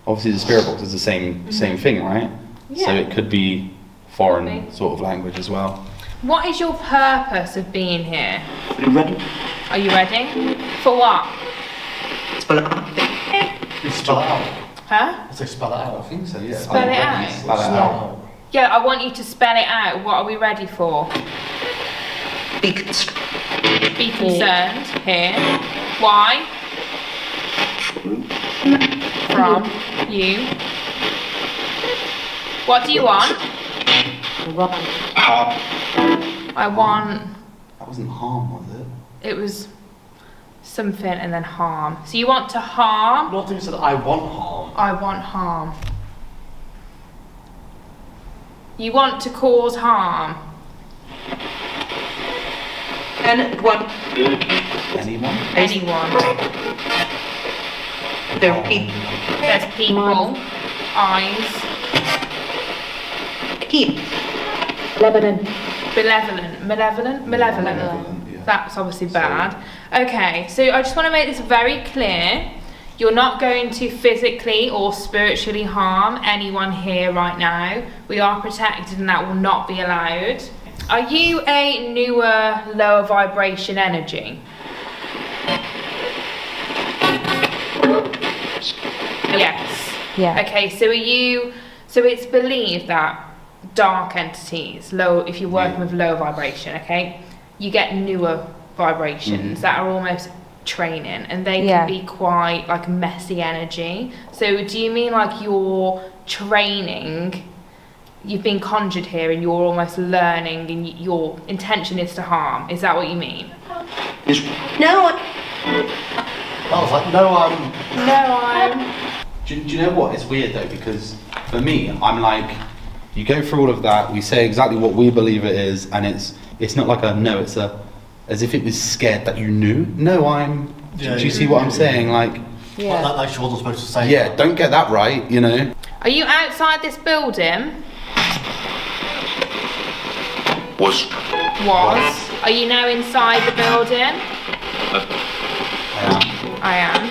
obviously the spirit box is the same thing, right? So Yeah. it could be foreign Could be. sort of language as well. What is your purpose of being here? Are you ready? Are you ready? For what? Spell it out. Huh? Let's say spell it out. I think so. Yeah. Spell it out. Spell it out. Yeah, I want you to spell it out. What are we ready for? Be concerned. Be concerned here. Why? From you. What do you want? I want. That wasn't harm, was it? It was something and then harm. So you want to harm? Not even said I want harm. I want harm. You want to cause harm. Anyone. Anyone? Anyone. There are people. There's people. Eyes. People. Malevolent. Yeah. That's obviously bad. Okay, so I just want to make this very clear. You're not going to physically or spiritually harm anyone here right now. We are protected and that will not be allowed. Are you a newer, lower vibration energy? Yes. Yeah. Okay, so it's believed that dark entities, if you're working with lower vibration, okay, you get newer vibrations that are almost training, and they can be quite like messy energy. So do you mean like you're training, you've been conjured here and you're almost learning and your intention is to harm? Is that what you mean? No. I was like, no, Do you know what? It's weird though, because for me, I'm like, you go through all of that, we say exactly what we believe it is, and it's not like a no, it's a as if it was scared that you knew. No, do you see what I'm saying? Like, like she wasn't supposed to say. Yeah, don't get that right, you know. Are you outside this building? Was. Are you now inside the building? I am.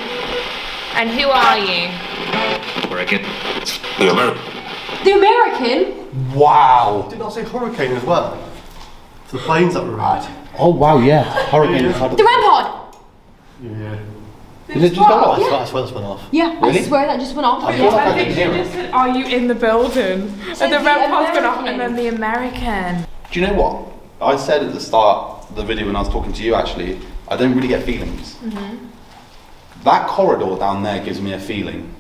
And who are you? American. The American. The American? Wow. Did I say hurricane as well? For the planes that were around. Oh wow, yeah. Hurricane. The REM pod! Yeah. Did it just go off? I swear this went off. Yeah, Really? I swear that just went off. I feel like I I think didn't she hear just it. said, are you in the building? So And the the red pod's gone off, American. and then the American. Do you know what? I said at the start of the video when I was talking to you actually, I don't really get feelings. That corridor down there gives me a feeling.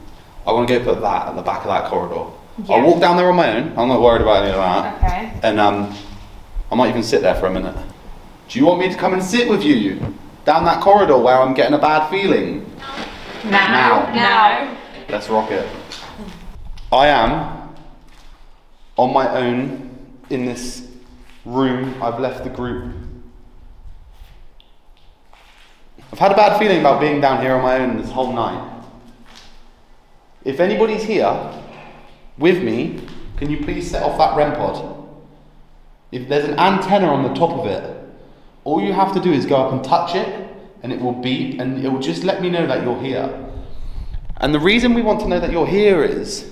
I want to go put that at the back of that corridor. I'll walk down there on my own, I'm not worried about any of that. Okay. And I might even sit there for a minute. Do you want me to come and sit with you down that corridor where I'm getting a bad feeling? Now. Let's rock it. I am on my own in this room. I've left the group. I've had a bad feeling about being down here on my own this whole night. If anybody's here with me, can you please set off that REM pod? If there's an antenna on the top of it, all you have to do is go up and touch it, and it will beep, and it will just let me know that you're here. And the reason we want to know that you're here is,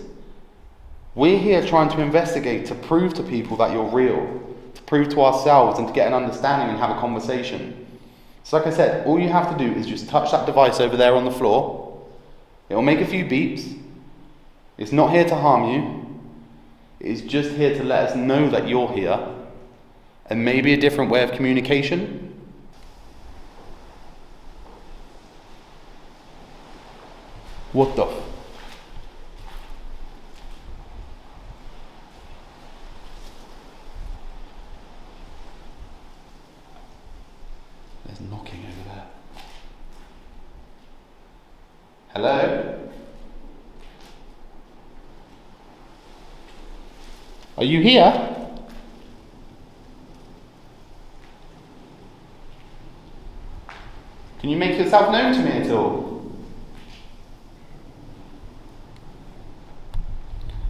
we're here trying to investigate, to prove to people that you're real, to prove to ourselves and to get an understanding and have a conversation. So like I said, all you have to do is just touch that device over there on the floor. It will make a few beeps. It's not here to harm you. It's just here to let us know that you're here, and maybe a different way of communication. What the? There's knocking over there. Hello? Are you here? Can you make yourself known to me at all?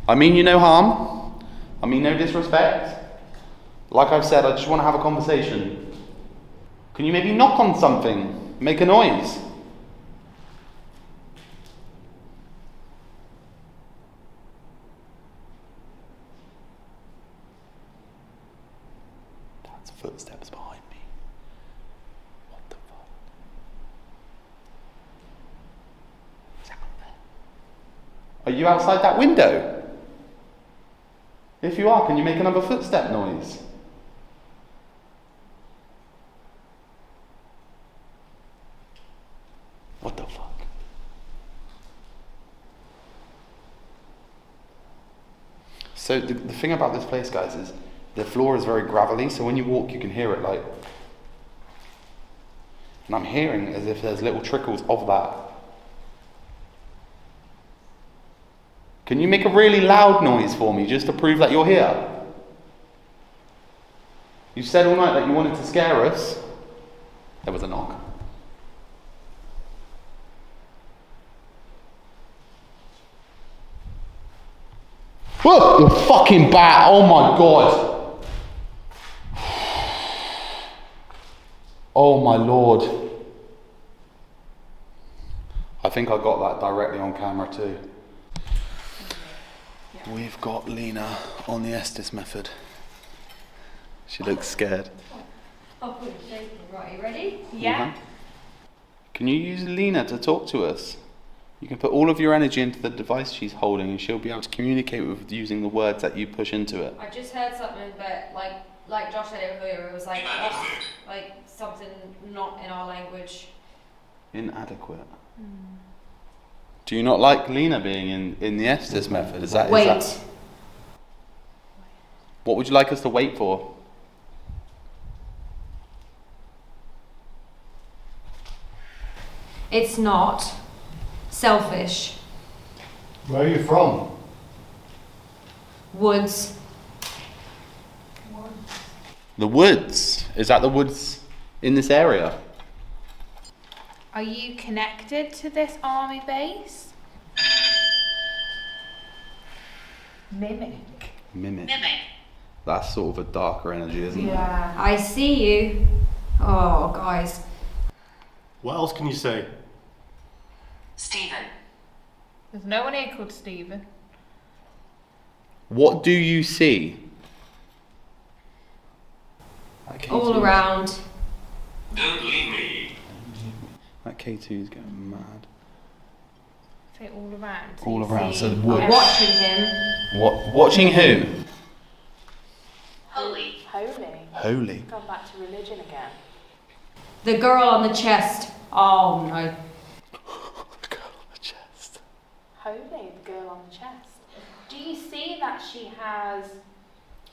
I mean you no harm. I mean no disrespect. Like I've said, I just want to have a conversation. Can you maybe knock on something? Make a noise? That's footsteps behind me. What the fuck? Is that out there? Are you outside that window? If you are, can you make another footstep noise? What the fuck? So the thing about this place, guys, is the floor is very gravelly, so when you walk you can hear it like, and I'm hearing as if there's little trickles of that. Can you make a really loud noise for me just to prove that you're here? You said all night that you wanted to scare us. There was a knock. Whoa! You fucking bat! Oh my god! Oh my lord. I think I got that directly on camera too. We've got Lena on the Estes method. She looks scared. I'll put it shaking. Right, you ready? Yeah. Can you use Lena to talk to us? You can put all of your energy into the device she's holding and she'll be able to communicate with using the words that you push into it. I just heard something, but like Josh said it earlier, it was like something not in our language. Inadequate. Do you not like Lena being in the Estes method? Is that Wait. What would you like us to wait for? It's not selfish. Where are you from? Woods. The woods. Is that the woods in this area? Are you connected to this army base? Mimic. Mimic. That's sort of a darker energy, isn't it? Yeah. I see you. Oh, guys. What else can you say? Stephen. There's no one here called Stephen. What do you see? All around. Don't leave me. That K2 is going mad. Say all around. All you around, see so the woods. Watching him. What? Watching who? Holy. Holy. Holy. Gone back to religion again. The girl on the chest. Oh no. The girl on the chest. Holy, the girl on the chest. Do you see that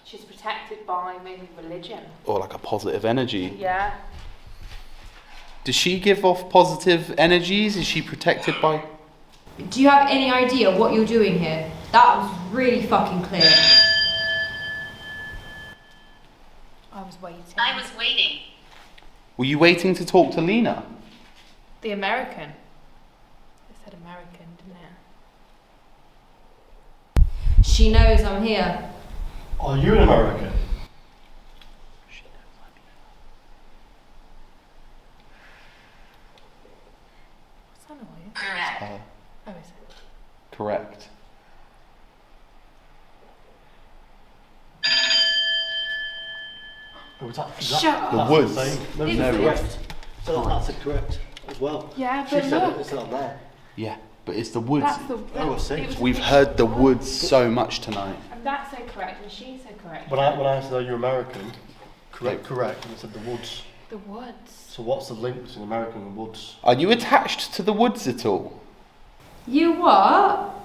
she's protected by maybe religion? Or like a positive energy. Yeah. Does she give off positive energies? Is she protected by... Do you have any idea what you're doing here? That was really fucking clear. I was waiting. I was waiting. Were you waiting to talk to Lena? The American. It said American, didn't it? She knows I'm here. Are you an American? What's that noise? Correct. Oh, is it? Correct. Or is that, Shut up. The woods. No, It's no, the correct. So that's correct as well. Yeah, She but said look. it's not there. Yeah, but it's the woods. That's the. Oh, I see. it was- We've heard the woods so much tonight. And that said correct, and she said correct. When I said, are you American? Correct. And I said the woods. The woods. So what's the link between American and woods? Are you attached to the woods at all? You what?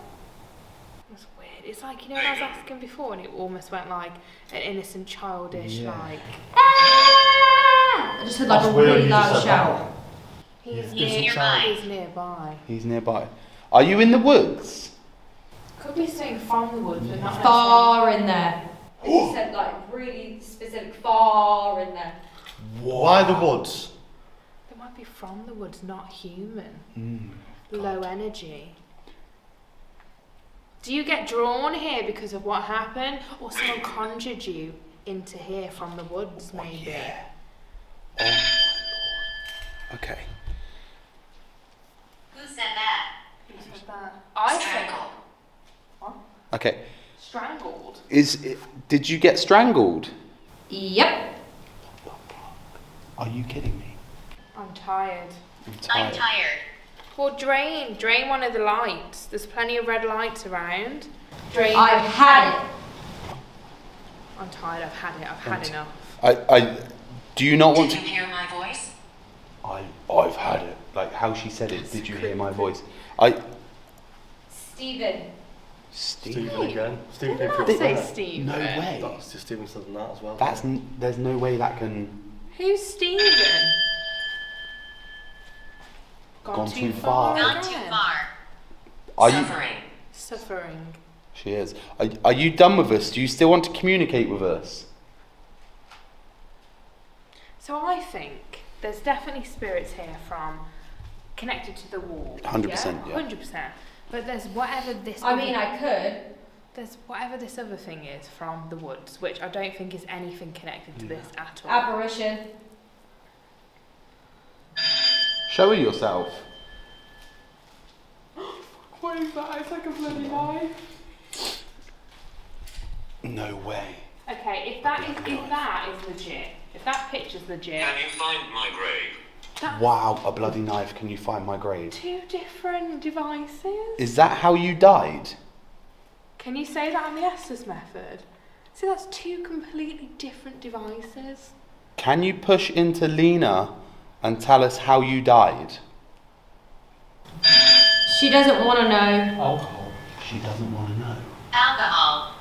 That's weird. It's like, you know, when I was asking before, and it almost went like an innocent, childish, Yeah. like. Ah! I just heard like That's a weird, really you just loud said shout. He's Nearby. He's nearby. He's nearby. Are you in the woods? Could be saying from the woods, but not Far in there. It just said like really specific far in there. Why the woods? They might be from the woods, not human. Low energy. Do you get drawn here because of what happened, or someone conjured you into here from the woods, maybe? Oh my lord. Okay. Who said that? Who said that? I said Strangled. Okay. strangled. Did you get strangled? Yep. Are you kidding me? I'm tired. I'm tired. Well, drain one of the lights. There's plenty of red lights around. Drain. I've had it. I'm tired. I've had it. I've had enough. Do you not want Did to? you hear my voice? I've had it. Like how she said it. Did you hear my voice? Stephen. Stephen again. Stephen Did came I through say there. Steve? No way. That's just Stephen said that as well. There's no way that can. Who's Stephen? Gone too far. Gone too again? far. Are you? Suffering. Suffering. She is. Are you done with us? Do you still want to communicate with us? So I think there's definitely spirits here from connected to the wall. 100%, yeah. 100%. But there's whatever this. There's whatever this other thing is from the woods, which I don't think is anything connected to this at all. Apparition. Show her yourself. What is that? It's like a bloody knife. No way. Okay, if that is legit, if that picture's legit. Can you find my grave? Wow, a bloody knife. Can you find my grave? 2 different devices. Is that how you died? Can you say that on the Estes method? See, that's 2 completely different devices. Can you push into Lena and tell us how you died? She doesn't want to know. Alcohol. She doesn't want to know. Alcohol.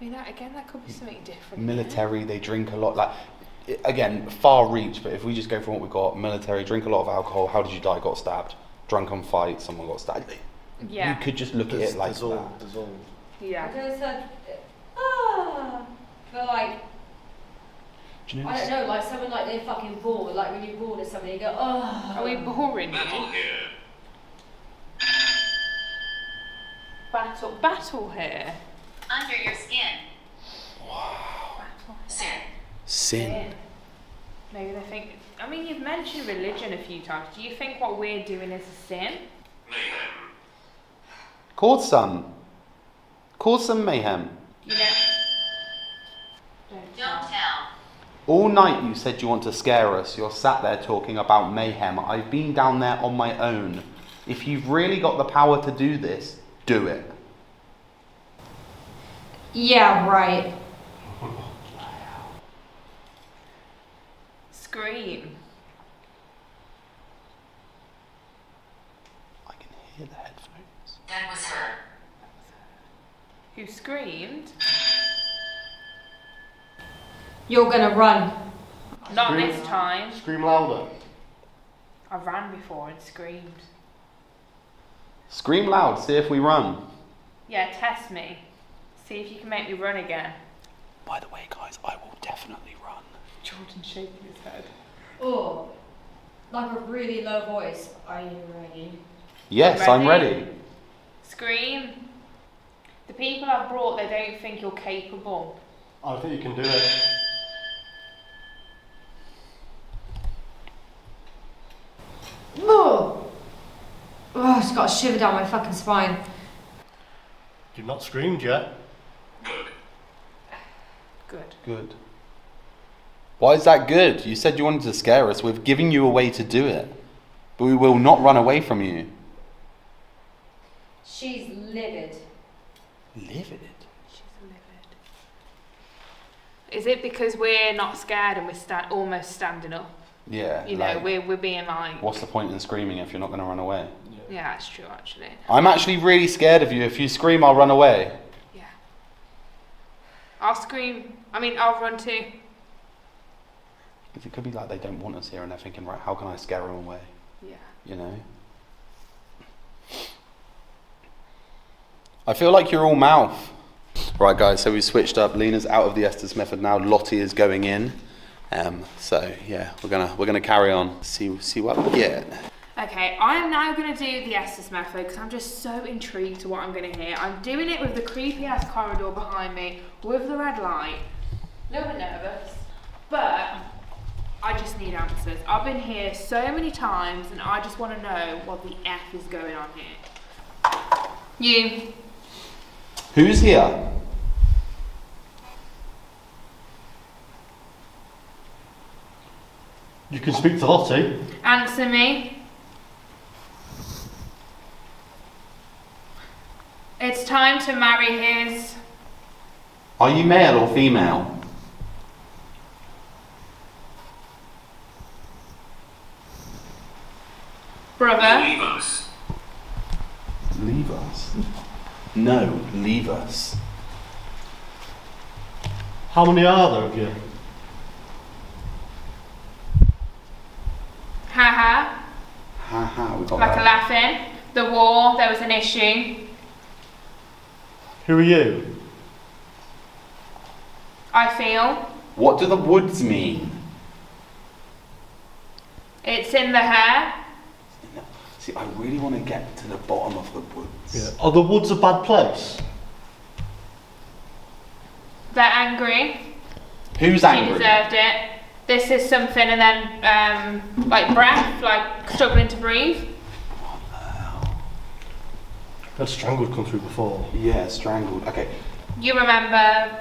I mean, that could be something different. Military, they drink a lot. Like, again, far reach, but if we just go from what we've got, military, drink a lot of alcohol. How did you die? Got stabbed. Drunken fight, someone got stabbed. Yeah. You could just look at it like that. There's all. Yeah. But like, Do you know I don't know, like someone like they're fucking bored. Like when you're bored of somebody, you go, oh. Are we boring Metal you? here. Battle here. Under your skin. Battle. Sin. Maybe they think. I mean, you've mentioned religion a few times. Do you think what we're doing is a sin? Mayhem. Cause some. Cause some mayhem. You know. Don't tell. All night you said you want to scare us. You're sat there talking about mayhem. I've been down there on my own. If you've really got the power to do this, do it. Yeah, right. Scream. I can hear the headphones. That was her. Who screamed? You're gonna run. Not Scream. this time. Scream louder. I ran before and screamed. Scream loud, see if we run. Yeah, test me. See if you can make me run again. By the way, guys, I will definitely run. Jordan's shaking his head. Oh, like a really low voice. Are you ready? Yes, I'm ready. Scream. The people I've brought, they don't think you're capable. I think you can do it. Oh, it's got a shiver down my fucking spine. You've not screamed yet. Good. Good. Good. Why is that good? You said you wanted to scare us. We've given you a way to do it. But we will not run away from you. She's livid. Livid? She's livid. Is it because we're not scared and we're almost standing up? Yeah. You know, like, we're being like... what's the point in screaming if you're not going to run away? Yeah, that's true, actually. I'm actually really scared of you. If you scream, I'll run away. Yeah. I'll scream. I'll run too. It could be like they don't want us here and they're thinking, right, how can I scare them away? Yeah. You know? I feel like you're all mouth. Right, guys, so we switched up. Lena's out of the Estes method now. Lottie is going in. So yeah, we're gonna carry on. See what we get. Okay, I am now going to do the Estes method because I'm just so intrigued to what I'm going to hear. I'm doing it with the creepy ass corridor behind me, with the red light. A little bit nervous, but I just need answers. I've been here so many times and I just want to know what the F is going on here. You. Who's here? You can speak to Lottie. Answer me. It's time to marry his... Are you male or female? brother. Leave us. Leave us? No, leave us. How many are there of you? Haha. Haha, we got Like a that. laughing. The war, there was an issue. Who are you? I feel. What do the woods mean? It's in the hair. See, I really want to get to the bottom of the woods. Yeah. Are the woods a bad place? They're angry. Who's She angry? deserved it. This is something, and then like breath, like struggling to breathe. That strangled come through before. Yeah, strangled. Okay. You remember?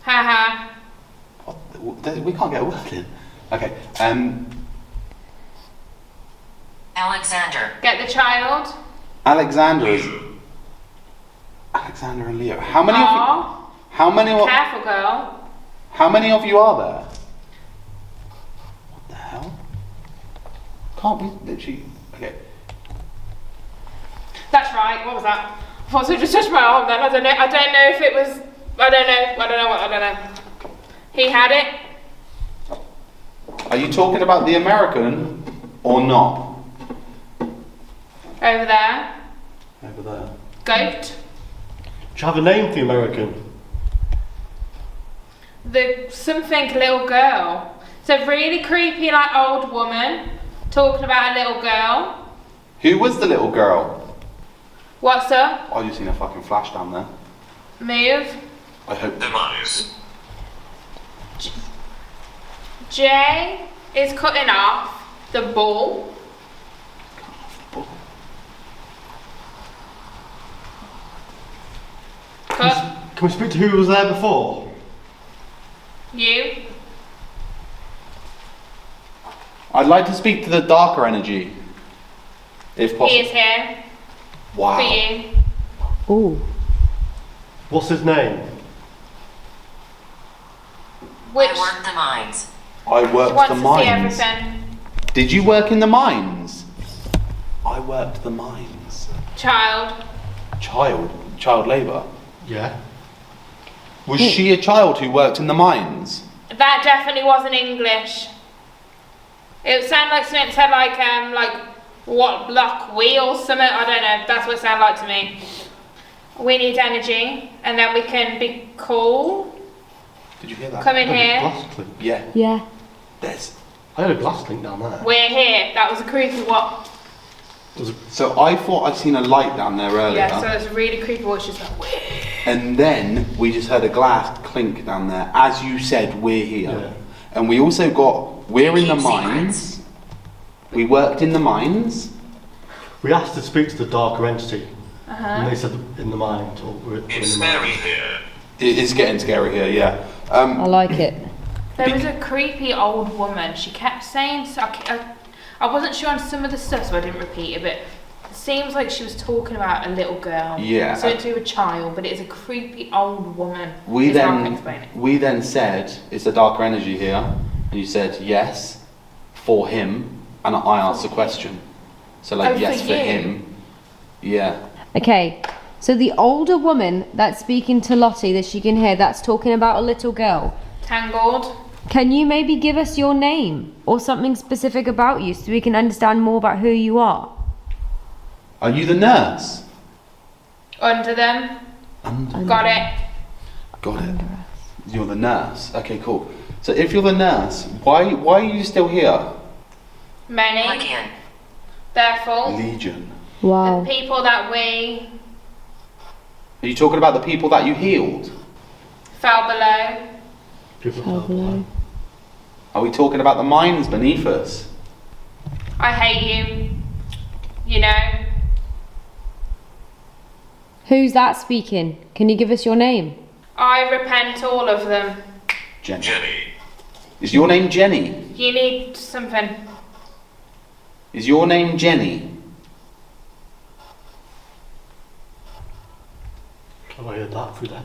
Haha. We can't get a word in. Okay. Alexander. Get the child. Alexander and Leo. How many of you? Aw. Careful, girl. How many of you are there? What the hell? Can't we literally? Okay. That's right. What was that? I thought I just touched my arm then. I don't know if it was. I don't know. He had it. Are you talking about the American or not? Over there. Over there. Goat. Do you have a name for the American? The something little girl. It's a really creepy like old woman talking about a little girl. Who was the little girl? What's up? I just seen a fucking flash down there. Move. I hope. Demise. Jay is cutting off the ball. Cut. Can we speak to who was there before? You. I'd like to speak to the darker energy, if possible. He is here Wow. for you. Ooh. What's his name? Which I work the mines. I she worked wants the to see mines. everything. Did you work in the mines? I worked the mines. Child. Child labour. Yeah. Was she a child who worked in the mines? That definitely wasn't English. It sounded like something that said like what block wheel something. I don't know. That's what it sounded like to me. We need energy, and then we can be cool. Did you hear that? Come in here. Glass clink. Yeah. Yeah. There's. I had a glass clink down there. We're here. That was a creepy what? So I thought I'd seen a light down there earlier. Yeah. So it's really creepy what she's like. We're here. And then we just heard a glass clink down there. As you said, we're here. Yeah. And we also got, we're in the Keep mines. secrets. We worked in the mines. We asked to speak to the darker entity. Uh-huh. And they said in the mind. Or we're in It's the mind. scary here. It is getting scary here, yeah. I like it. There was a creepy old woman. She kept saying, I wasn't sure on some of the stuff, so I didn't repeat it, but it seems like she was talking about a little girl. Yeah. So to a child, but it is a creepy old woman. We is how I can explain it. then said, it's a darker energy here. And you said, yes, for him. And I asked the question. So like, Oh, yes, for for you? him. Yeah. Okay. So the older woman that's speaking to Lottie that she can hear, that's talking about a little girl. Tangled. Can you maybe give us your name or something specific about you so we can understand more about who you are? Are you the nurse? Under them. Got it. Got it. You're the nurse. Okay, cool. So if you're the nurse, why are you still here? Many. Again. Therefore, Legion. Wow. the people that we Are you talking about the people that you healed? fell below. People Fell fell below. Are we talking about the mines beneath us? I hate you. You know. Who's that speaking? Can you give us your name? I repent all of them. Jenny. Jenny. Is your name Jenny? You need something. Is your name Jenny? Have I heard that through there?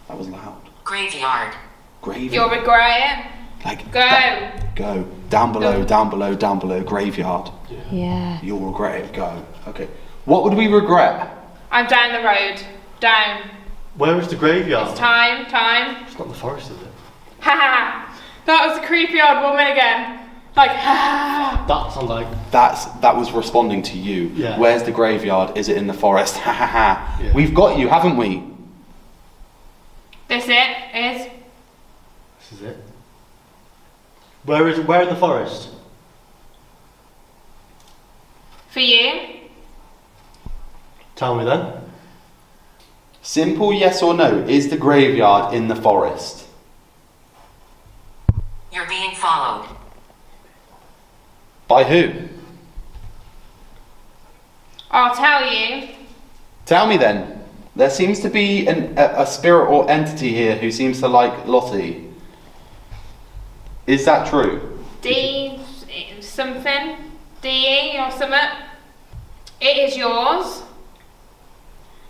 That was loud. Graveyard. Graveyard. You'll regret Like Go. go. Down below, Go. down below, down below, graveyard. Yeah. You'll regret it. Go. Okay. What would we regret? it. I'm down the road. Down. Where is the graveyard? It's time. It's not the forest, is it? Ha ha. That was a creepy old woman again. Like ha. That sounds like. That was responding to you. Yeah. Where's the graveyard? Is it in the forest? Ha ha ha. Yeah. We've got you, haven't we? This it is. This is it. Where in the forest? For you? Tell me then. Simple yes or no. Is the graveyard in the forest? You're being followed. By who? I'll tell you. Tell me then. There seems to be a spirit or entity here who seems to like Lottie. Is that true? D something? DE or something? It is yours.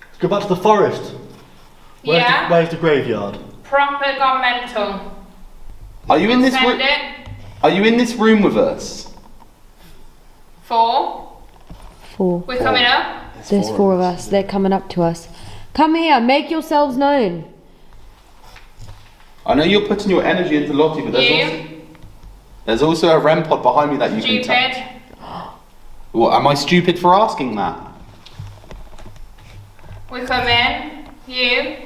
Let's go back to the forest. Yeah. Where's the graveyard? Proper gone mental. Are you in this Send room? it. Are you in this room with us? 4. 4. We're coming up. There's 4 of us. They're coming up to us. Come here, make yourselves known. I know you're putting your energy into Lottie, but there's also a REM pod behind me that you can touch. Stupid. What, am I stupid for asking that? We come in. You.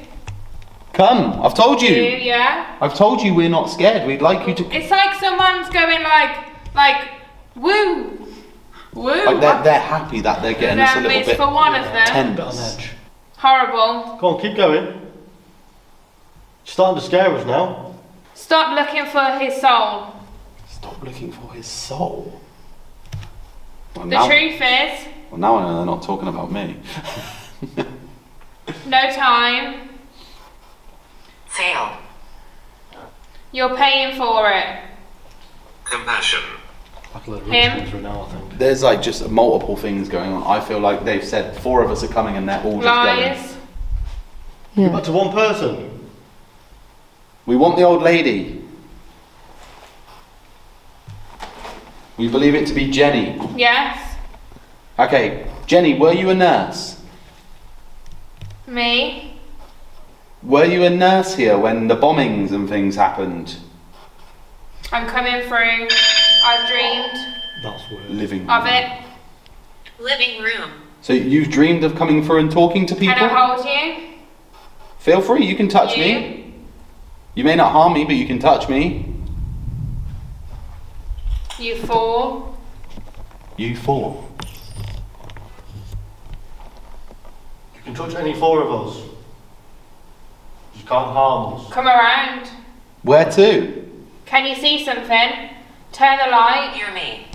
Come, I've told you. You, yeah. I've told you we're not scared. We'd like you to. It's like someone's going like, woo. Woo. Like they're happy that they're getting us a little It's bit for one of them. Bit on tense. edge. Horrible. Go on, keep going. You're starting to scare us now. Stop looking for his soul. Stop looking for his soul. Well, The truth is, Well, now I know they're not talking about me. no time. Fail. You're paying for it. Compassion. I can let it Him. come through now, I think. There's like just multiple things going on. I feel like they've said 4 of us are coming and they're all just going. Lies. Go Yeah. back to one person. We want the old lady. We believe it to be Jenny. Yes. Okay, Jenny, were you a nurse? Me. Were you a nurse here when the bombings and things happened? I'm coming through. I've dreamed That's weird. Living. of it. Living room. So you've dreamed of coming through and talking to people? And I hold you. Feel free, you can touch me. You may not harm me, but you can touch me. You fool. You 4. You can touch any 4 of us. You can't harm us. Come around. Where to? Can you see something? Turn the light. Hear me.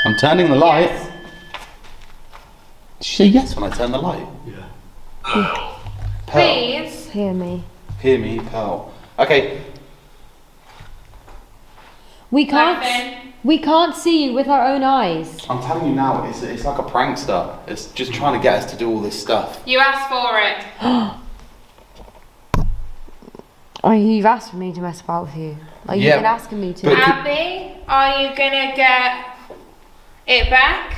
I'm turning the light. Yes. Did you say yes when I turn the light? Yeah. Pearl. Pearl. Please. Hear me. Hear me, Pearl. Okay, We can't. Nothing. We can't see you with our own eyes. I'm telling you now, it's like a prankster. It's just trying to get us to do all this stuff. You asked for it. Oh, you've asked for me to mess about with you. Like Yeah, you've been asking me to. but- Abby, are you gonna get it back?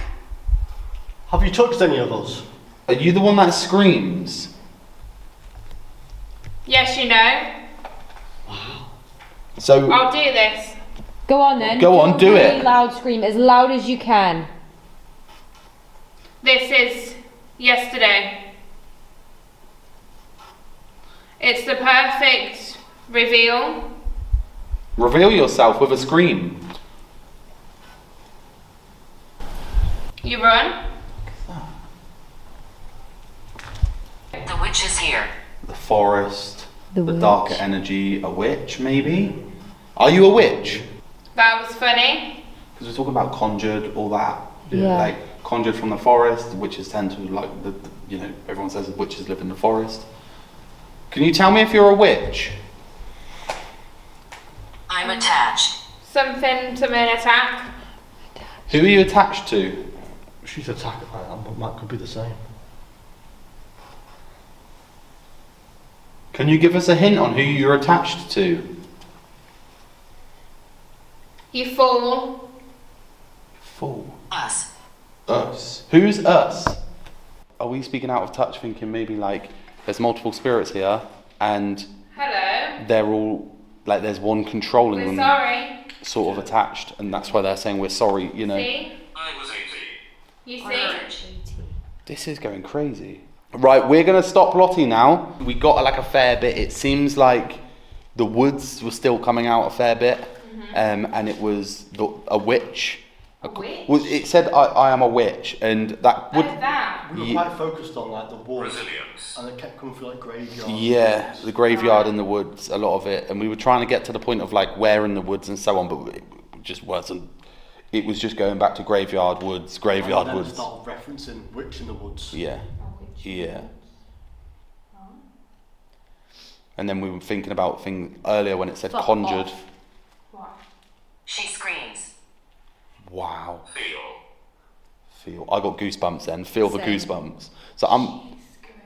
Have you touched any of us? Are you the one that screams? Yes, you know. So, I'll do this. Go on then. Go on, do a it. really loud scream, as loud as you can. This is yesterday. It's the perfect reveal. reveal yourself with a scream. You run. The witch is here. The forest, The the witch. darker energy, a witch maybe? Are you a witch? That was funny. Because we're talking about conjured, all that. Yeah. Like conjured from the forest, witches tend to like you know, everyone says witches live in the forest. Can you tell me if you're a witch? I'm attached. Something to an attack. Who are you attached to? She's attacking that, but that could be the same. Can you give us a hint on who you're attached to? You fool. Fool. Us. Us. Who's us? Are we speaking out of touch thinking maybe like there's multiple spirits here and Hello. they're all like there's one controlling We're them sorry. sort of attached and that's why they're saying we're sorry, you know. See? I was 80. You see? Courage. This is going crazy. Right, we're gonna stop Lottie now. We got like a fair bit. It seems like the woods were still coming out a fair bit. and it was a witch. A witch? Well, it said I am a witch, and that would. We were quite focused on like the woods, Resilience. and it kept coming through like graveyards. Yeah, the graveyard in the woods, a lot of it, and we were trying to get to the point of like where in the woods and so on, but it just wasn't. It was just going back to graveyard woods. And then started referencing witch in the woods. Yeah, yeah. And then we were thinking about things earlier when it said Fuck conjured. off. What? She screams. Wow. Feel. I got goosebumps then. Feel the Same. goosebumps. So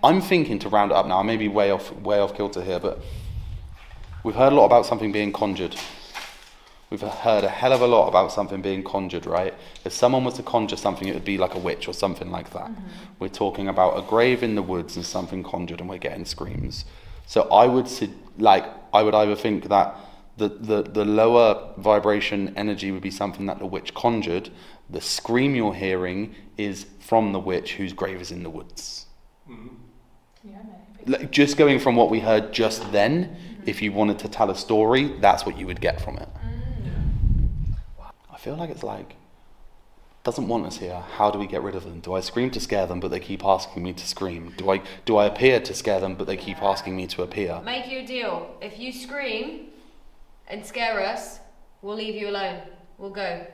I'm thinking to round it up now. I may be way off kilter here, but we've heard a lot about something being conjured. We've heard a hell of a lot about something being conjured, right? If someone was to conjure something, it would be like a witch or something like that. We're talking about a grave in the woods and something conjured, and we're getting screams. So I would either think that the lower vibration energy would be something that the witch conjured. The scream you're hearing is from the witch whose grave is in the woods. Yeah, maybe. Like, just going from what we heard just then, if you wanted to tell a story, that's what you would get from it. I feel like it's like, doesn't want us here. How do we get rid of them? Do I scream to scare them, but they keep asking me to scream? Do I appear to scare them, but they keep asking me to appear? Make you a deal. If you scream and scare us, we'll leave you alone. We'll go.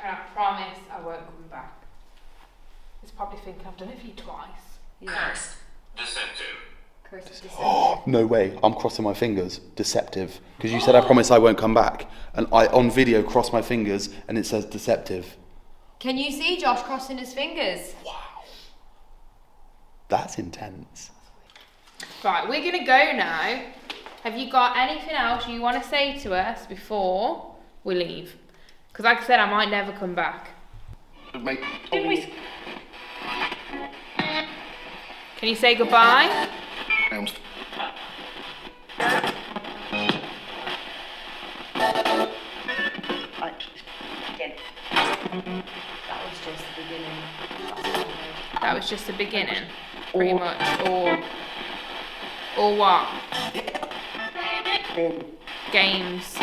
And I promise I won't come back. It's probably thinking I've done it for you twice. Cursed. Deceptive. Curse of deception. Oh, no way. I'm crossing my fingers. Deceptive. Because you said I promise I won't come back. And I, on video, cross my fingers and it says deceptive. Can you see Josh crossing his fingers? Wow. That's intense. Right, we're going to go now. Have you got anything else you want to say to us before we leave? Because like I said, I might never come back. Didn't we? Can you say goodbye? That was just the beginning. That was just the beginning, pretty much. Or what? Games.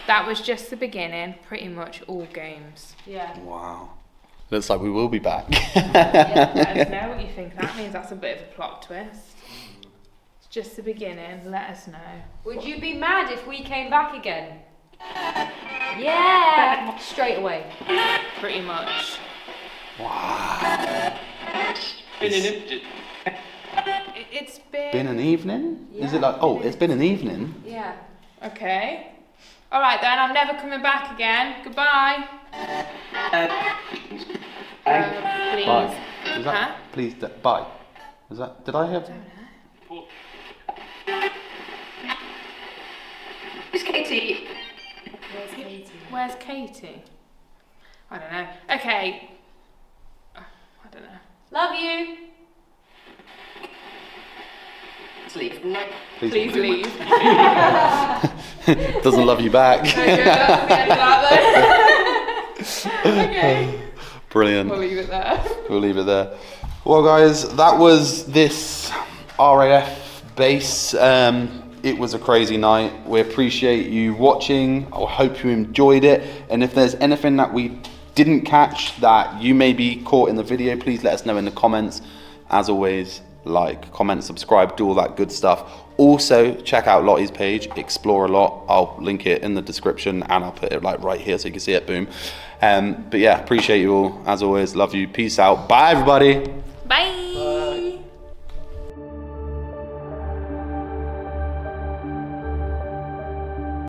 That was just the beginning, pretty much all games. Yeah. Wow. Looks like we will be back. Yeah, let us know what you think that means. That's a bit of a plot twist. It's just the beginning, let us know. Would you be mad if we came back again? Yeah. Straight away. Pretty much. Wow. It's been... Been an evening? Is it like, oh, it's been an evening? Yeah. Okay. Alright then, I'm never coming back again. Goodbye. Please. Bye. Is that, Huh? please, bye. Is that, did I have? Who's Katie? Where's Katie? Where's Katie? I don't know. Okay. I don't know. Love you. Let's leave. Please leave. Doesn't love you back. Okay. Brilliant. We'll leave it there. We'll leave it there. Well, guys, that was this RAF base. It was a crazy night. We appreciate you watching. I hope you enjoyed it. And if there's anything that we didn't catch that you may be caught in the video, please let us know in the comments. As always, like, comment, subscribe, do all that good stuff. Also, check out Lottie's page, ExploreALot. I'll link it in the description and I'll put it like right here so you can see it, boom. But yeah, appreciate you all. As always, love you. Peace out. Bye, everybody. Bye.